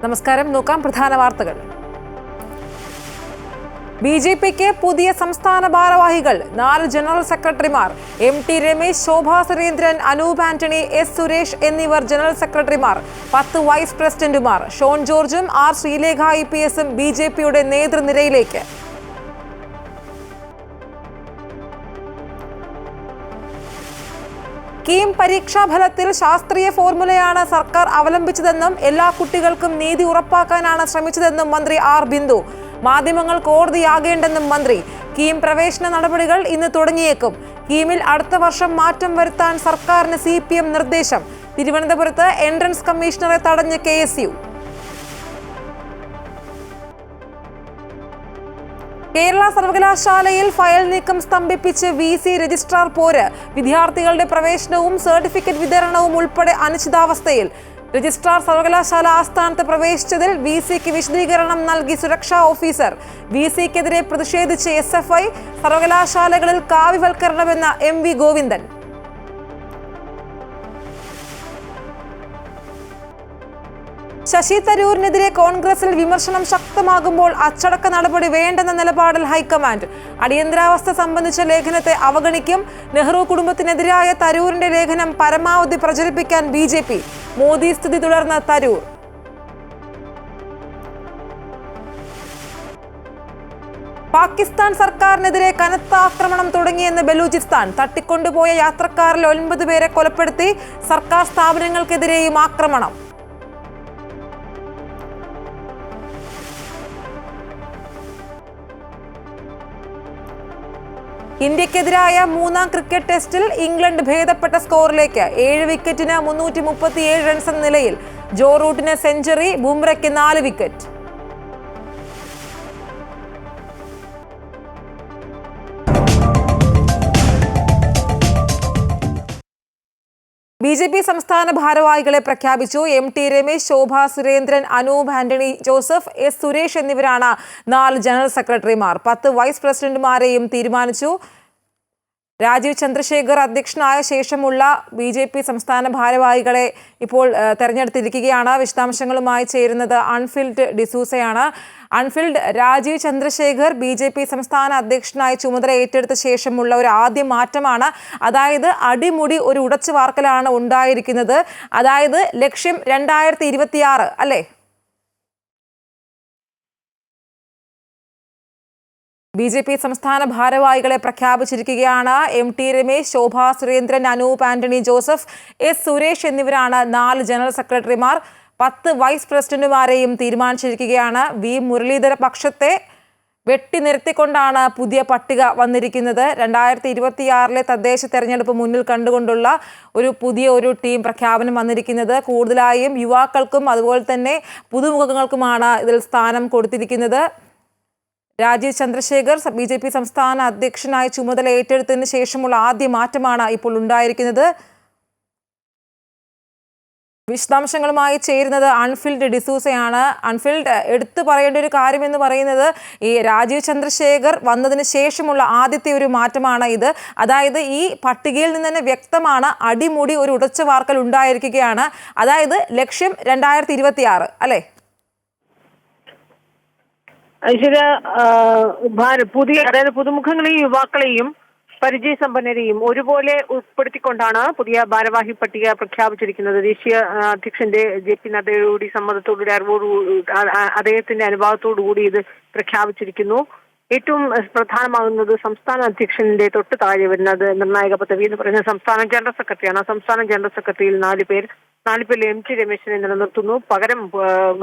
നമസ്കാരം. നോക്കാം പ്രധാന വാർത്തകൾ. ബിജെപിക്ക് പുതിയ സംസ്ഥാന ഭാരവാഹികൾ. 4 ജനറൽ സെക്രട്ടറിമാർ. MT രമേശ്, ശോഭാ സുരേന്ദ്രൻ, അനൂപ് ആന്റണി, S സുരേഷ് എന്നിവർ ജനറൽ സെക്രട്ടറിമാർ. 10 വൈസ് പ്രസിഡന്റുമാർ. ഷോൺ ജോർജും R ശ്രീലേഖ IPSും ബിജെപിയുടെ നേതൃനിരയിലേക്ക്. കീം പരീക്ഷാഫലത്തിൽ ശാസ്ത്രീയ ഫോർമുലയാണ് സർക്കാർ അവലംബിച്ചതെന്നും എല്ലാ കുട്ടികൾക്കും നീതി ഉറപ്പാക്കാനാണ് ശ്രമിച്ചതെന്നും മന്ത്രി R ബിന്ദു. മാധ്യമങ്ങൾ കോടതിയാകേണ്ടെന്നും മന്ത്രി. കീം പ്രവേശന നടപടികൾ ഇന്ന് തുടങ്ങിയേക്കും. കീമിൽ അടുത്ത വർഷം മാറ്റം വരുത്താൻ സർക്കാരിന് CPM നിർദ്ദേശം. തിരുവനന്തപുരത്ത് എൻട്രൻസ് കമ്മീഷണറെ തടഞ്ഞ് KSU. കേരള സർവകലാശാലയിൽ ഫയൽ നീക്കം സ്തംഭിപ്പിച്ച് VC രജിസ്ട്രാർ പോര്. വിദ്യാർത്ഥികളുടെ പ്രവേശനവും സർട്ടിഫിക്കറ്റ് വിതരണവും ഉൾപ്പെടെ അനിശ്ചിതാവസ്ഥയിൽ. രജിസ്ട്രാർ സർവകലാശാല ആസ്ഥാനത്ത് പ്രവേശിച്ചതിൽ VCക്ക് വിശദീകരണം നൽകി സുരക്ഷാ ഓഫീസർ. VCക്കെതിരെ പ്രതിഷേധിച്ച് SFI. സർവകലാശാലകളിൽ കാവ്യവൽക്കരണമെന്ന MV ഗോവിന്ദൻ. ശശി തരൂരിനെതിരെ കോൺഗ്രസിൽ വിമർശനം ശക്തമാകുമ്പോൾ അച്ചടക്ക നടപടി വേണ്ടെന്ന നിലപാടിൽ ഹൈക്കമാൻഡ്. അടിയന്തരാവസ്ഥ സംബന്ധിച്ച ലേഖനത്തെ അവഗണിക്കും. നെഹ്റു കുടുംബത്തിനെതിരായ തരൂരിന്റെ ലേഖനം പരമാവധി പ്രചരിപ്പിക്കാൻ BJP. മോദി സ്ഥിതി തുടർന്ന തരൂർ. പാകിസ്ഥാൻ സർക്കാരിനെതിരെ കനത്ത ആക്രമണം തുടങ്ങിയെന്ന് ബലൂചിസ്ഥാൻ. തട്ടിക്കൊണ്ടുപോയ യാത്രക്കാരിൽ 9 പേരെ കൊലപ്പെടുത്തി. സർക്കാർ സ്ഥാപനങ്ങൾക്കെതിരെയും ആക്രമണം. ഇന്ത്യക്കെതിരായ 3ാം ക്രിക്കറ്റ് ടെസ്റ്റിൽ ഇംഗ്ലണ്ട് ഭേദപ്പെട്ട സ്കോറിലേക്ക്. 7 വിക്കറ്റിന് 337 റൺസ് എന്ന നിലയിൽ. ജോ റൂട്ടിന് സെഞ്ചുറി, ബുംറയ്ക്ക് 4 വിക്കറ്റ്. BJP സംസ്ഥാന ഭാരവാഹികളെ പ്രഖ്യാപിച്ചു. MT Ramesh, Shobha Surendran, Anoop Antony Joseph, S Suresh എന്നിവരാണ് 4 ജനറൽ സെക്രട്ടറിമാർ. 10 വൈസ് പ്രസിഡന്റുമാരെയും തീരുമാനിച്ചു. രാജീവ് ചന്ദ്രശേഖർ അധ്യക്ഷനായ ശേഷമുള്ള BJP സംസ്ഥാന ഭാരവാഹികളെ ഇപ്പോൾ തെരഞ്ഞെടുത്തിരിക്കുകയാണ്. വിശദാംശങ്ങളുമായി ചേരുന്നത് unfilled ഡിസൂസയാണ്. Unfilled, Rajeev Chandrasekhar BJP സംസ്ഥാന അധ്യക്ഷനായി ചുമതല ഏറ്റെടുത്ത ശേഷമുള്ള ഒരു ആദ്യ മാറ്റമാണ്. അതായത് അടിമുടി ഒരു ഉടച്ചു വാർക്കലാണ് ഉണ്ടായിരിക്കുന്നത്. അതായത് ലക്ഷ്യം 2026 അല്ലേ? BJP സംസ്ഥാന ഭാരവാഹികളെ പ്രഖ്യാപിച്ചിരിക്കുകയാണ്. MT Ramesh, Shobha Surendran, Anoop Antony Joseph, S Suresh എന്നിവരാണ് 4 ജനറൽ സെക്രട്ടറിമാർ. 10 വൈസ് പ്രസിഡന്റുമാരെയും തീരുമാനിച്ചിരിക്കുകയാണ്. V മുരളീധര പക്ഷത്തെ വെട്ടിനിരത്തിക്കൊണ്ടാണ് പുതിയ പട്ടിക വന്നിരിക്കുന്നത്. 2026 തദ്ദേശ തെരഞ്ഞെടുപ്പ് മുന്നിൽ കണ്ടുകൊണ്ടുള്ള പുതിയ ടീം പ്രഖ്യാപനം വന്നിരിക്കുന്നത്. കൂടുതലായും യുവാക്കൾക്കും അതുപോലെ തന്നെ പുതുമുഖങ്ങൾക്കുമാണ് ഇതിൽ സ്ഥാനം കൊടുത്തിരിക്കുന്നത്. രാജീവ് ചന്ദ്രശേഖർ BJP സംസ്ഥാന അധ്യക്ഷനായി ചുമതല ഏറ്റെടുത്തതിന് ശേഷമുള്ള ആദ്യ മാറ്റമാണ് ഇപ്പോൾ ഉണ്ടായിരിക്കുന്നത്. വിശദാംശങ്ങളുമായി ചേരുന്നത് അൺഫിൽഡ് ഡിസൂസയാണ്. അൺഫിൽഡ്, എടുത്തു പറയേണ്ട ഒരു കാര്യം എന്ന് പറയുന്നത് ഈ രാജീവ് ചന്ദ്രശേഖർ വന്നതിന് ശേഷമുള്ള ആദ്യത്തെ ഒരു മാറ്റമാണ് ഇത്. അതായത് ഈ പട്ടികയിൽ നിന്ന് തന്നെ വ്യക്തമാണ് അടിമുടി ഒരു ഉടച്ചു വാർക്കൽ ഉണ്ടായിരിക്കുകയാണ്. അതായത് ലക്ഷ്യം 2026 അല്ലേ? ഐശ്വര്യ, അതായത് പുതുമുഖങ്ങളെയും യുവാക്കളെയും പരിചയസമ്പന്നരെയും ഒരുപോലെ ഉൾപ്പെടുത്തിക്കൊണ്ടാണ് പുതിയ ഭാരവാഹി പട്ടിക പ്രഖ്യാപിച്ചിരിക്കുന്നത്. ദേശീയ അധ്യക്ഷന്റെ JP നദ്ദയുടെ സമ്മതത്തോടുകൂടി അദ്ദേഹത്തിന്റെ അനുഭാവത്തോടുകൂടി ഇത് പ്രഖ്യാപിച്ചിരിക്കുന്നു. ഏറ്റവും പ്രധാനമാകുന്നത് സംസ്ഥാന അധ്യക്ഷന്റെ തൊട്ട് താഴെ വരുന്നത് നിർണായക പദവി എന്ന് പറയുന്നത് സംസ്ഥാന ജനറൽ സെക്രട്ടറിയാണ്. സംസ്ഥാന ജനറൽ സെക്രട്ടറിയിൽ 4 പേരിൽ MT രമേശിനെ നിലനിർത്തുന്നു. പകരം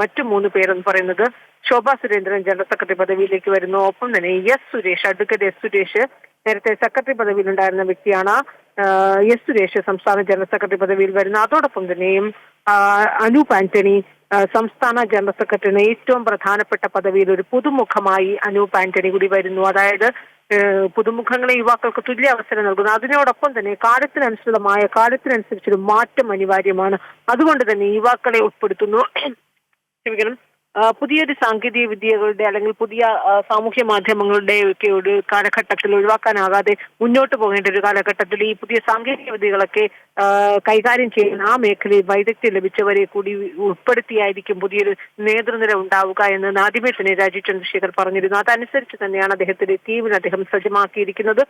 മറ്റു 3 പേരെന്ന് പറയുന്നത് ശോഭാ സുരേന്ദ്രൻ ജനറൽ സെക്രട്ടറി പദവിയിലേക്ക് വരുന്നു. ഒപ്പം തന്നെ അഡ്വക്കേറ്റ് S സുരേഷ് നേരത്തെ സെക്രട്ടറി പദവിയിലുണ്ടായിരുന്ന വ്യക്തിയാണ്. S സുരേഷ് സംസ്ഥാന ജനറൽ സെക്രട്ടറി പദവിയിൽ വരുന്നു. അതോടൊപ്പം തന്നെയും അനൂപ് ആന്റണി സംസ്ഥാന ജനറൽ സെക്രട്ടറിയുടെ ഏറ്റവും പ്രധാനപ്പെട്ട പദവിയിൽ ഒരു പുതുമുഖമായി അനൂപ് ആന്റണി കൂടി വരുന്നു. അതായത് പുതുമുഖങ്ങളെ യുവാക്കൾക്ക് തുല്യ അവസരം നൽകുന്നു. അതിനോടൊപ്പം തന്നെ കാലത്തിനനുസരിച്ചൊരു മാറ്റം അനിവാര്യമാണ്. അതുകൊണ്ട് തന്നെ യുവാക്കളെ ഉൾപ്പെടുത്തുന്നു. പുതിയൊരു സാങ്കേതിക വിദ്യകളുടെ അല്ലെങ്കിൽ പുതിയ സാമൂഹ്യ മാധ്യമങ്ങളുടെ ഒക്കെ ഒരു കാലഘട്ടത്തിൽ ഒഴിവാക്കാനാകാതെ മുന്നോട്ട് പോകേണ്ട ഒരു കാലഘട്ടത്തിൽ ഈ പുതിയ സാങ്കേതിക വിദ്യകളൊക്കെ കൈകാര്യം ചെയ്യുന്ന ആ മേഖലയിൽ വൈദഗ്ധ്യം ലഭിച്ചവരെ കൂടി ഉൾപ്പെടുത്തിയായിരിക്കും പുതിയൊരു നേതൃനിര ഉണ്ടാവുക എന്ന് ആദ്യമേ തന്നെ രാജീവ് ചന്ദ്രശേഖർ പറഞ്ഞിരുന്നു. അതനുസരിച്ച് തന്നെയാണ് അദ്ദേഹത്തിന്റെ ടീമിന് അദ്ദേഹം സജ്ജമാക്കിയിരിക്കുന്നത്.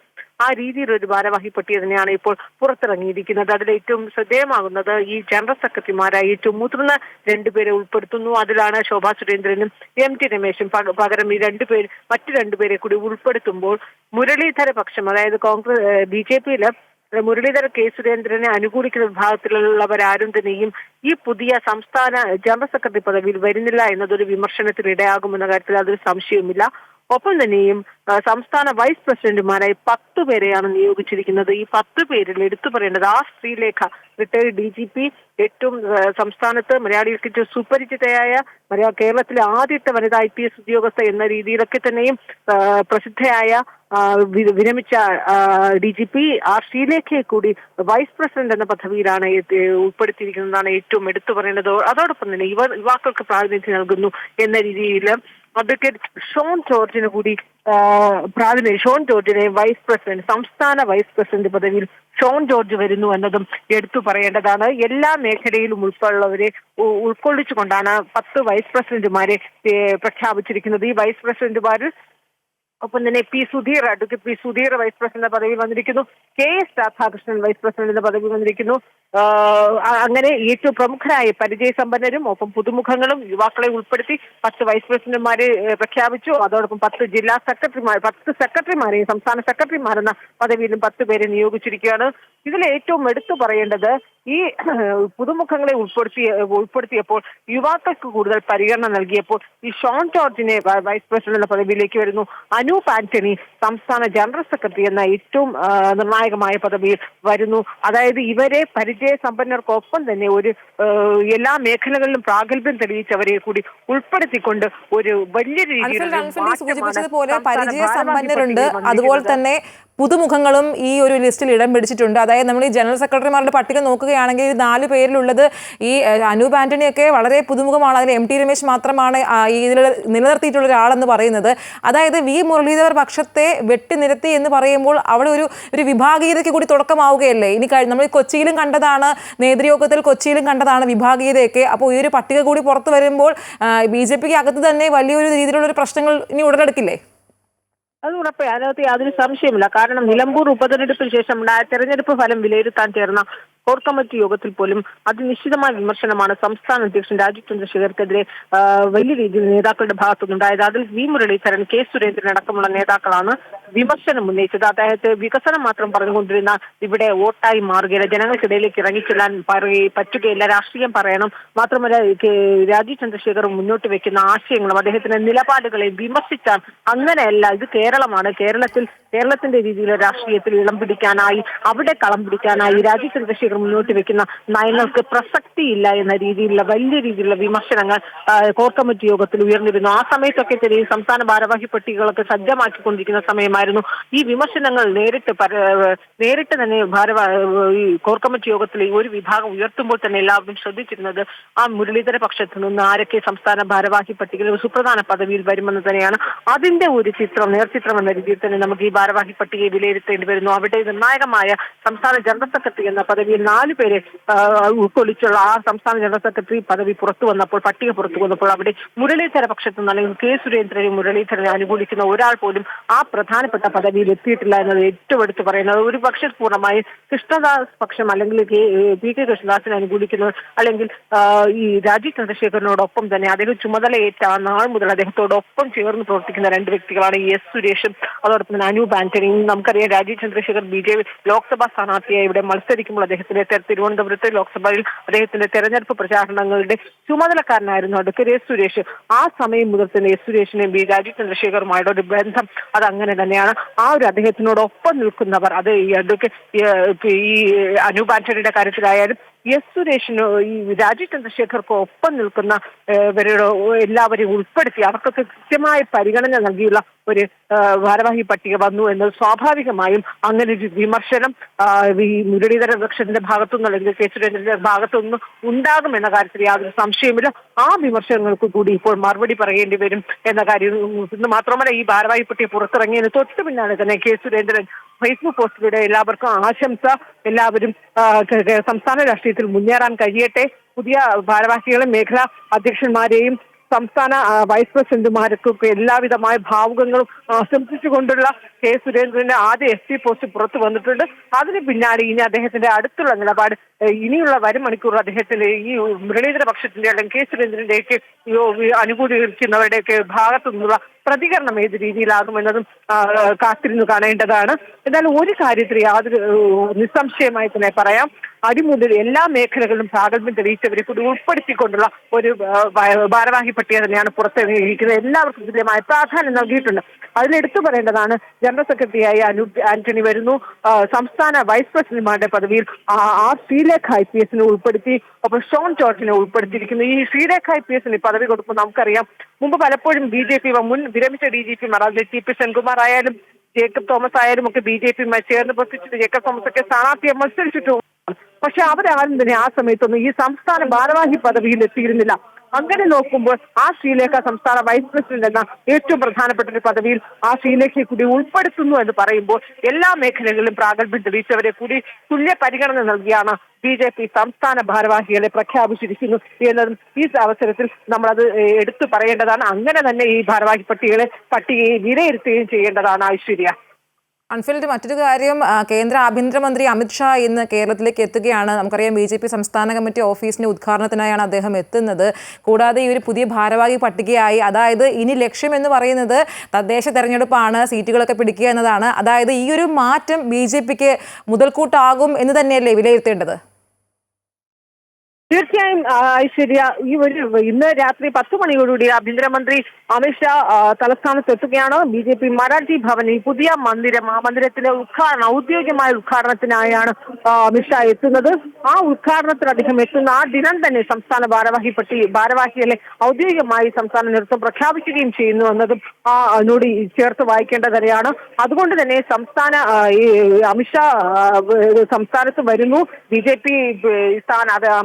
ആ രീതിയിലൊരു ഭാരവാഹി പട്ടിക തന്നെയാണ് ഇപ്പോൾ പുറത്തിറങ്ങിയിരിക്കുന്നത്. അതിൽ ഏറ്റവും ശ്രദ്ധേയമാകുന്നത് ഈ ജനറൽ സെക്രട്ടറിമാരായി ഏറ്റവും മുതിർന്ന രണ്ടുപേരെ ഉൾപ്പെടുത്തുന്നു. അതിലാണ് ശോഭാ സുരേന്ദ്രനും MT രമേശും. പകരം ഈ മറ്റു രണ്ടുപേരെ കൂടി ഉൾപ്പെടുത്തുമ്പോൾ മുരളീധര പക്ഷം, അതായത് BJP-യില് മുരളീധര K സുരേന്ദ്രനെ അനുകൂലിക്കുന്ന വിഭാഗത്തിലുള്ളവരാരും തന്നെയും ഈ പുതിയ സംസ്ഥാന ജനറൽ സെക്രട്ടറി പദവിയിൽ വരുന്നില്ല എന്നതൊരു വിമർശനത്തിന് ഇടയാകുമെന്ന കാര്യത്തിൽ അതൊരു സംശയവുമില്ല. ഒപ്പം തന്നെയും സംസ്ഥാന വൈസ് പ്രസിഡന്റുമാരായി 10 പേരെയാണ് നിയോഗിച്ചിരിക്കുന്നത്. ഈ 10 പേരിൽ എടുത്തു പറയേണ്ടത് ശ്രീലേഖ, റിട്ടയർഡ് DGP, ഏറ്റവും സംസ്ഥാനത്ത് മലയാളികൾക്ക് സുപരിചിതയായ കേരളത്തിലെ ആദ്യത്തെ വനിതാ IPS ഉദ്യോഗസ്ഥ എന്ന രീതിയിലൊക്കെ തന്നെയും പ്രസിദ്ധയായ വിരമിച്ച DGP ശ്രീലേഖയെ കൂടി വൈസ് പ്രസിഡന്റ് എന്ന പദവിയിലാണ് ഉൾപ്പെടുത്തിയിരിക്കുന്നതാണ് ഏറ്റവും എടുത്തു പറയേണ്ടത്. അതോടൊപ്പം തന്നെ യുവാക്കൾക്ക് പ്രാതിനിധ്യം നൽകുന്നു എന്ന രീതിയിൽ അഡ്വക്കേറ്റ് ഷോൺ ജോർജിനെ കൂടി ഷോൺ ജോർജിനെ സംസ്ഥാന വൈസ് പ്രസിഡന്റ് പദവിയിൽ ഷോൺ ജോർജ് വരുന്നു എന്നതും എടുത്തു പറയേണ്ടതാണ്. എല്ലാ മേഖലയിലും ഉൾപ്പെടെയുള്ളവരെ ഉൾക്കൊള്ളിച്ചുകൊണ്ടാണ് 10 വൈസ് പ്രസിഡന്റുമാരെ പ്രഖ്യാപിച്ചിരിക്കുന്നത്. ഈ വൈസ് പ്രസിഡന്റുമാരിൽ ഒപ്പം തന്നെ advocate P Sudheer vice president പദവിയിൽ വന്നിരിക്കുന്നു. KS രാധാകൃഷ്ണൻ വൈസ് പ്രസിഡന്റ് പദവി വന്നിരിക്കുന്നു. അങ്ങനെ ഏറ്റവും പ്രമുഖരായ പരിചയസമ്പന്നരും ഒപ്പം പുതുമുഖങ്ങളും യുവാക്കളെ ഉൾപ്പെടുത്തി 10 വൈസ് പ്രസിഡന്റുമാരെ പ്രഖ്യാപിച്ചു. അതോടൊപ്പം 10 ജില്ലാ സെക്രട്ടറിമാർ, 10 സെക്രട്ടറിമാരെയും സംസ്ഥാന സെക്രട്ടറിമാരെന്ന പദവിയിലും 10 പേരെ നിയോഗിച്ചിരിക്കുകയാണ്. ഇതിൽ ഏറ്റവും എടുത്തു പറയേണ്ടത് ഈ പുതുമുഖങ്ങളെ ഉൾപ്പെടുത്തിയപ്പോൾ യുവാക്കൾക്ക് കൂടുതൽ പരിഗണന നൽകിയപ്പോൾ ഈ ഷോൺ ജോർജിനെ വൈസ് പ്രസിഡന്റ് എന്ന പദവിയിലേക്ക് വരുന്നു. അനൂപ് ആന്റണി സംസ്ഥാന ജനറൽ സെക്രട്ടറി എന്ന ഏറ്റവും നിർണായകമായ പദവിയിൽ വരുന്നു. അതായത് ഇവരെ പരിചയസമ്പന്നർക്കൊപ്പം തന്നെ ഒരു എല്ലാ മേഖലകളിലും പ്രാഗൽഭ്യം തെളിയിച്ചവരെ കൂടി ഉൾപ്പെടുത്തിക്കൊണ്ട് ഒരു വലിയ രീതിയിൽ സൂചിപ്പിച്ചതുപോലെ പരിചയസമ്പന്നരുണ്ട്, അതുപോലെ തന്നെ പുതുമുഖങ്ങളും ഈ ഒരു ലിസ്റ്റിൽ ഇടം പിടിച്ചിട്ടുണ്ട്. അതായത് നമ്മൾ ഈ ജനറൽ സെക്രട്ടറിമാരുടെ പട്ടിക നോക്കുകയാണെങ്കിൽ 4 പേരിലുള്ളത് ഈ അനൂപ് ആന്റണിയൊക്കെ വളരെ പുതുമുഖമാണ്. അതിൽ MT രമേശ് മാത്രമാണ് ഇതിൽ നിലനിർത്തിയിട്ടുള്ള ഒരാളെന്ന് പറയുന്നത്. അതായത് V മുരളീധർ പക്ഷത്തെ വെട്ടിനിരത്തി എന്ന് പറയുമ്പോൾ അവിടെ ഒരു വിഭാഗീയതയ്ക്ക് കൂടി തുടക്കമാവുകയല്ലേ? ഇനി നമ്മൾ കൊച്ചിയിലും കണ്ടതാണ്, നേതൃയോഗത്തിൽ കൊച്ചിയിലും കണ്ടതാണ് വിഭാഗീയതയൊക്കെ. അപ്പോൾ ഈ ഒരു പട്ടിക കൂടി പുറത്തു വരുമ്പോൾ BJPക്ക് അകത്ത് തന്നെ വലിയൊരു രീതിയിലുള്ള ഒരു പ്രശ്നങ്ങൾ ഇനി ഉടലെടുക്കില്ലേ? അത് ഉറപ്പേ, അതിനകത്ത് യാതൊരു സംശയമില്ല. കാരണം നിലമ്പൂർ ഉപതെരഞ്ഞെടുപ്പിന് ശേഷം തെരഞ്ഞെടുപ്പ് ഫലം വിലയിരുത്താൻ ചേർന്ന കോർ കമ്മിറ്റി യോഗത്തിൽ പോലും അതിനിശ്ചിതമായ വിമർശനമാണ് സംസ്ഥാന അധ്യക്ഷൻ രാജീവ് ചന്ദ്രശേഖർക്കെതിരെ വലിയ രീതിയിൽ നേതാക്കളുടെ ഭാഗത്തുനിന്നുണ്ടായത്. അതിൽ V മുരളീധരൻ, K സുരേന്ദ്രൻ അടക്കമുള്ള നേതാക്കളാണ് വിമർശനം ഉന്നയിച്ചത്. അതായത് വികസനം മാത്രം പറഞ്ഞുകൊണ്ടിരുന്ന ഇവിടെ വോട്ടായി മാറുകയില്ല, ജനങ്ങൾക്കിടയിലേക്ക് ഇറങ്ങിച്ചെല്ലാൻ പറ്റുകയില്ല, രാഷ്ട്രീയം പറയണം. മാത്രമല്ല രാജീവ് ചന്ദ്രശേഖർ മുന്നോട്ട് വെക്കുന്ന ആശയങ്ങളും അദ്ദേഹത്തിന്റെ നിലപാടുകളെ വിമർശിച്ചാൽ അങ്ങനെയല്ല, ഇത് കേരളമാണ്, കേരളത്തിന്റെ രീതിയിലെ രാഷ്ട്രീയത്തിൽ ഇളം പിടിക്കാനായി, അവിടെ കളം പിടിക്കാനായി രാജീവ് ചന്ദ്രശേഖർ മുന്നോട്ട് വെക്കുന്ന നയങ്ങൾക്ക് പ്രസക്തിയില്ല എന്ന രീതിയിലുള്ള വലിയ രീതിയിലുള്ള വിമർശനങ്ങൾ കോർ കമ്മിറ്റി യോഗത്തിൽ ഉയർന്നിരുന്നു. ആ സമയത്തൊക്കെ തന്നെ സംസ്ഥാന ഭാരവാഹി പട്ടികകളൊക്കെ സജ്ജമാക്കിക്കൊണ്ടിരിക്കുന്ന സമയമായിരുന്നു. ഈ വിമർശനങ്ങൾ നേരിട്ട് തന്നെ ഈ കോർ കമ്മിറ്റി യോഗത്തിൽ ഒരു വിഭാഗം ഉയർത്തുമ്പോൾ തന്നെ എല്ലാവരും ശ്രദ്ധിച്ചിരുന്നത് ആ മുരളീധര പക്ഷത്തു നിന്ന് ആരൊക്കെ സംസ്ഥാന ഭാരവാഹി പട്ടികയിൽ സുപ്രധാന പദവിയിൽ വരുമെന്ന് തന്നെയാണ്. അതിന്റെ ഒരു നേർചിത്രം എന്ന രീതിയിൽ തന്നെ നമുക്ക് ഈ ഭാരവാഹി പട്ടികയെ വിലയിരുത്തേണ്ടി വരുന്നു. അവിടെ നിർണായകമായ സംസ്ഥാന ജനറൽ സെക്രട്ടറി എന്ന പദവിയിൽ 4 പേരെ ഉൾക്കൊള്ളിച്ചുള്ള ആ സംസ്ഥാന ജനറൽ സെക്രട്ടറി പദവി പട്ടിക പുറത്തു വന്നപ്പോൾ അവിടെ മുരളീധര പക്ഷത്തു നിന്ന് അല്ലെങ്കിൽ K സുരേന്ദ്രനെ മുരളീധരനെ അനുകൂലിക്കുന്ന ഒരാൾ പോലും ആ പ്രധാനപ്പെട്ട പദവിയിൽ എത്തിയിട്ടില്ല എന്നത് ഏറ്റവും എടുത്തു പറയുന്നത്. ഒരു പക്ഷേ പൂർണ്ണമായി കൃഷ്ണദാസ് പക്ഷം അല്ലെങ്കിൽ PK കൃഷ്ണദാസിനെ അനുകൂലിക്കുന്നവർ അല്ലെങ്കിൽ ഈ രാജീവ് ചന്ദ്രശേഖരനോടൊപ്പം തന്നെ അദ്ദേഹം ചുമതലയേറ്റ നാൾ മുതൽ അദ്ദേഹത്തോടൊപ്പം ചേർന്ന് പ്രവർത്തിക്കുന്ന 2 വ്യക്തികളാണ് S സുരേഷും അതോടൊപ്പം തന്നെ അനൂപ് ആന്റണിയും. നമുക്കറിയാം രാജീവ് ചന്ദ്രശേഖർ BJP ലോക്സഭാ സ്ഥാനാർത്ഥിയായി ഇവിടെ മത്സരിക്കുമ്പോൾ തിരുവനന്തപുരത്ത് ലോക്സഭയിൽ അദ്ദേഹത്തിന്റെ തെരഞ്ഞെടുപ്പ് പ്രചാരണങ്ങളുടെ ചുമതലക്കാരനായിരുന്നു അഡ്വക്കേറ്റ് S സുരേഷ്. ആ സമയം മുതൽ തന്നെ S സുരേഷിനെ രാജീവ് ചന്ദ്രശേഖറുമായിട്ട് ഒരു ബന്ധം അത് അങ്ങനെ തന്നെയാണ്. ആ ഒരു അദ്ദേഹത്തിനോടൊപ്പം നിൽക്കുന്നവർ, അത് ഈ അനൂപ് ആന്റണിയുടെ കാര്യത്തിലായാലും S സുരേഷിന് ഈ രാജീവ് ചന്ദ്രശേഖർക്ക് ഒപ്പം നിൽക്കുന്ന എല്ലാവരെയും ഉൾപ്പെടുത്തി അവർക്കൊക്കെ കൃത്യമായ പരിഗണന നൽകിയുള്ള ഒരു ഭാരവാഹി പട്ടിക വന്നു എന്നത് സ്വാഭാവികമായും അങ്ങനെ ഒരു വിമർശനം ഈ മുരളീധര പക്ഷത്തിന്റെ ഭാഗത്തുനിന്ന് അല്ലെങ്കിൽ K സുരേന്ദ്രന്റെ ഭാഗത്തുനിന്ന് ഉണ്ടാകുമെന്ന കാര്യത്തിൽ യാതൊരു സംശയമില്ല. ആ വിമർശനങ്ങൾക്ക് കൂടി ഇപ്പോൾ മറുപടി പറയേണ്ടി വരും എന്ന കാര്യം. ഇന്ന് മാത്രമല്ല, ഈ ഭാരവാഹി പട്ടിക പുറത്തിറങ്ങിയതിന് തൊട്ട് പിന്നാലെ തന്നെ K സുരേന്ദ്രൻ ഫേസ്ബുക്ക് പോസ്റ്റിലൂടെ എല്ലാവർക്കും ആശംസ. എല്ലാവരും സംസ്ഥാന രാഷ്ട്രീയത്തിൽ മുന്നേറാൻ കഴിയട്ടെ. പുതിയ ഭാരവാഹികളെ മേഖലാ അധ്യക്ഷന്മാരെയും സംസ്ഥാന വൈസ് പ്രസിഡന്റുമാർക്കൊക്കെ എല്ലാവിധമായ ഭാവുകങ്ങളും ആശംസിച്ചുകൊണ്ടുള്ള കെ സുരേന്ദ്രന്റെ ആദ്യ FB പോസ്റ്റ് പുറത്തു വന്നിട്ടുണ്ട്. അതിന് പിന്നാലെ ഇനി അദ്ദേഹത്തിന്റെ അടുത്തുള്ള നിലപാട് ഇനിയുള്ള വരും മണിക്കൂർ അദ്ദേഹത്തിന്റെ ഈ മുരളീധര പക്ഷത്തിന്റെ അല്ലെങ്കിൽ കെ സുരേന്ദ്രന്റെയൊക്കെ അനുകൂലിക്കുന്നവരുടെയൊക്കെ ഭാഗത്തു നിന്നുള്ള പ്രതികരണം ഏത് രീതിയിലാകുമെന്നതും കാത്തിരുന്നു കാണേണ്ടതാണ്. എന്നാൽ ഒരു കാര്യത്തിൽ യാതൊരു നിസ്സംശയമായി തന്നെ പറയാം, അടിമുതൽ എല്ലാ മേഖലകളിലും പ്രാഗൽഭ്യം തെളിയിച്ചവരെ കൂടി ഉൾപ്പെടുത്തിക്കൊണ്ടുള്ള ഒരു ഭാരവാഹി പട്ടിക തന്നെയാണ് പുറത്തിറങ്ങിയിരിക്കുന്നത്. എല്ലാവർക്കും തുല്യമായ പ്രാധാന്യം നൽകിയിട്ടുണ്ട്. അതിലെടുത്തു പറയേണ്ടതാണ് ജനറൽ സെക്രട്ടറിയായി അനൂപ് ആന്റണി വരുന്നു. സംസ്ഥാന വൈസ് പ്രസിഡന്റുമാരുടെ പദവിയിൽ ശ്രീലേഖ IPS ഉൾപ്പെടുത്തി. ഒപ്പം ഷോൺ ജോർജിനെ ഉൾപ്പെടുത്തിയിരിക്കുന്നു. ഈ ശ്രീലേഖ IPS പദവി കൊടുക്കുമ്പോൾ നമുക്കറിയാം, മുമ്പ് പലപ്പോഴും BJP മുൻ വിരമിച്ച DGP TP സെൻകുമാർ ആയാലും ജേക്കബ് തോമസ് ആയാലും ഒക്കെ BJP ചേർന്ന് പ്രവർത്തിച്ചിട്ട് ജേക്കബ് തോമസ് ഒക്കെ സ്ഥാനാർത്ഥിയെ മത്സരിച്ചിട്ടു. പക്ഷെ അവരാരും തന്നെ ആ സമയത്തൊന്നും ഈ സംസ്ഥാന ഭാരവാഹി പദവിയിൽ എത്തിയിരുന്നില്ല. അങ്ങനെ നോക്കുമ്പോൾ ആ ശ്രീലേഖ സംസ്ഥാന വൈസ് പ്രസിഡന്റ് എന്ന ഏറ്റവും പ്രധാനപ്പെട്ട ഒരു പദവിയിൽ ആ ശ്രീലേഖയെ കൂടി ഉൾപ്പെടുത്തുന്നു എന്ന് പറയുമ്പോൾ എല്ലാ മേഖലകളിലും പ്രാഗൽഭ്യം തെളിയിച്ചവരെ കൂടി തുല്യ പരിഗണന നൽകിയാണ് BJP സംസ്ഥാന ഭാരവാഹികളെ പ്രഖ്യാപിച്ചിരിക്കുന്നു എന്നതും ഈ അവസരത്തിൽ നമ്മളത് എടുത്തു പറയേണ്ടതാണ്. അങ്ങനെ തന്നെ ഈ ഭാരവാഹി പട്ടികയെ വിലയിരുത്തുകയും ചെയ്യേണ്ടതാണ്. ഐശ്വര്യ. അൺഫിൽഡ്, മറ്റൊരു കാര്യം, കേന്ദ്ര ആഭ്യന്തരമന്ത്രി അമിത്ഷാ ഇന്ന് കേരളത്തിലേക്ക് എത്തുകയാണ്. നമുക്കറിയാം BJP സംസ്ഥാന കമ്മിറ്റി ഓഫീസിന്റെ ഉദ്ഘാടനത്തിനായാണ് അദ്ദേഹം എത്തുന്നത്. കൂടാതെ ഈ ഒരു പുതിയ ഭാരവാഹി പട്ടികയായി, അതായത് ഇനി ലക്ഷ്യം എന്ന് പറയുന്നത് തദ്ദേശ തെരഞ്ഞെടുപ്പാണ്, സീറ്റുകളൊക്കെ പിടിക്കുക എന്നതാണ്. അതായത് ഈ ഒരു മാറ്റം BJPക്ക് മുതൽക്കൂട്ടാകും എന്ന് തന്നെയല്ലേ വിലയിരുത്തേണ്ടത്? തീർച്ചയായും ഐശ്വര്യ, ഇന്ന് രാത്രി 10 മണിയോടുകൂടി ആഭ്യന്തരമന്ത്രി അമിത്ഷാ തലസ്ഥാനത്ത് എത്തുകയാണ്. BJP മറാഠി ഭവനിൽ പുതിയ മന്ദിരം, ആ മന്ദിരത്തിലെ ഔദ്യോഗികമായ ഉദ്ഘാടനത്തിനായാണ് അമിത്ഷാ എത്തുന്നത്. ആ ഉദ്ഘാടനത്തിൽ അദ്ദേഹം എത്തുന്ന ആ ദിനം തന്നെ സംസ്ഥാന ഭാരവാഹികളെ ഔദ്യോഗികമായി സംസ്ഥാന നേതൃത്വം പ്രഖ്യാപിക്കുകയും ചെയ്യുന്നു എന്നതും നോടി ചേർത്ത് വായിക്കേണ്ടതാണ്. അതുകൊണ്ട് തന്നെ അമിത്ഷാ സംസ്ഥാനത്ത് വരുന്നു. BJP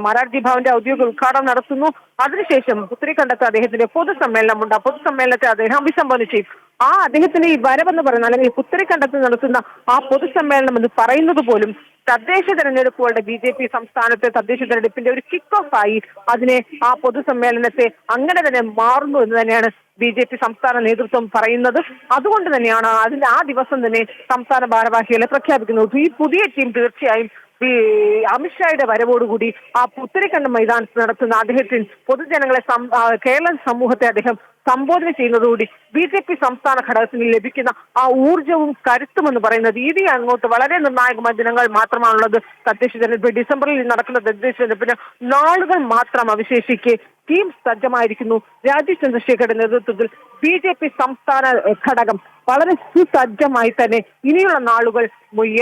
മറാഠി ഭവന്റെ ഔദ്യോഗിക ഉദ്ഘാടനം നടത്തുന്നു. അതിനുശേഷം പുത്തരിക്കണ്ടത്ത് അദ്ദേഹത്തിന്റെ പൊതുസമ്മേളനമുണ്ട്. ആ പൊതുസമ്മേളനത്തെ അദ്ദേഹം അഭിസംബോധന ചെയ്യും. അദ്ദേഹത്തിന്റെ ഈ വരവെന്ന് പറയുന്ന, അല്ലെങ്കിൽ പുത്തരിക്കണ്ടത്ത് നടത്തുന്ന ആ പൊതുസമ്മേളനം എന്ന് പറയുന്നത് പോലും തദ്ദേശ തെരഞ്ഞെടുപ്പുകളുടെ BJP സംസ്ഥാനത്തെ തദ്ദേശ തെരഞ്ഞെടുപ്പിന്റെ ഒരു കിക്ക് ഓഫ് ആയി അതിനെ, ആ പൊതുസമ്മേളനത്തെ അങ്ങനെ തന്നെ മാറുന്നു എന്ന് തന്നെയാണ് BJP സംസ്ഥാന നേതൃത്വം പറയുന്നത്. അതുകൊണ്ട് തന്നെയാണ് ആ ദിവസം തന്നെ സംസ്ഥാന ഭാരവാഹികളെ പ്രഖ്യാപിക്കുന്നത്. ഈ പുതിയ ടീം തീർച്ചയായും അമിത്ഷായുടെ വരവോടുകൂടി ആ പുത്തരിക്കണ്ടം മൈതാനത്ത് നടത്തുന്ന അദ്ദേഹത്തിന് പൊതുജനങ്ങളെ, കേരള സമൂഹത്തെ അദ്ദേഹം സംബോധന ചെയ്യുന്നതോടുകൂടി BJP സംസ്ഥാന ഘടകത്തിന് ലഭിക്കുന്ന ആ ഊർജവും കരുത്തും എന്ന് പറയുന്നത് ഇനി അങ്ങോട്ട് വളരെ നിർണായകമായ ദിനങ്ങൾ മാത്രമാണുള്ളത്. തദ്ദേശ തെരഞ്ഞെടുപ്പ് ഡിസംബറിൽ നടക്കുന്ന തദ്ദേശ തെരഞ്ഞെടുപ്പിന് നാളുകൾ മാത്രം അവശേഷിക്കെ ടീം സജ്ജമായിരിക്കുന്നു. രാജീവ് ചന്ദ്രശേഖരുടെ നേതൃത്വത്തിൽ BJP സംസ്ഥാന ഘടകം വളരെ സുസജ്ജമായി തന്നെ ഇനിയുള്ള നാളുകൾ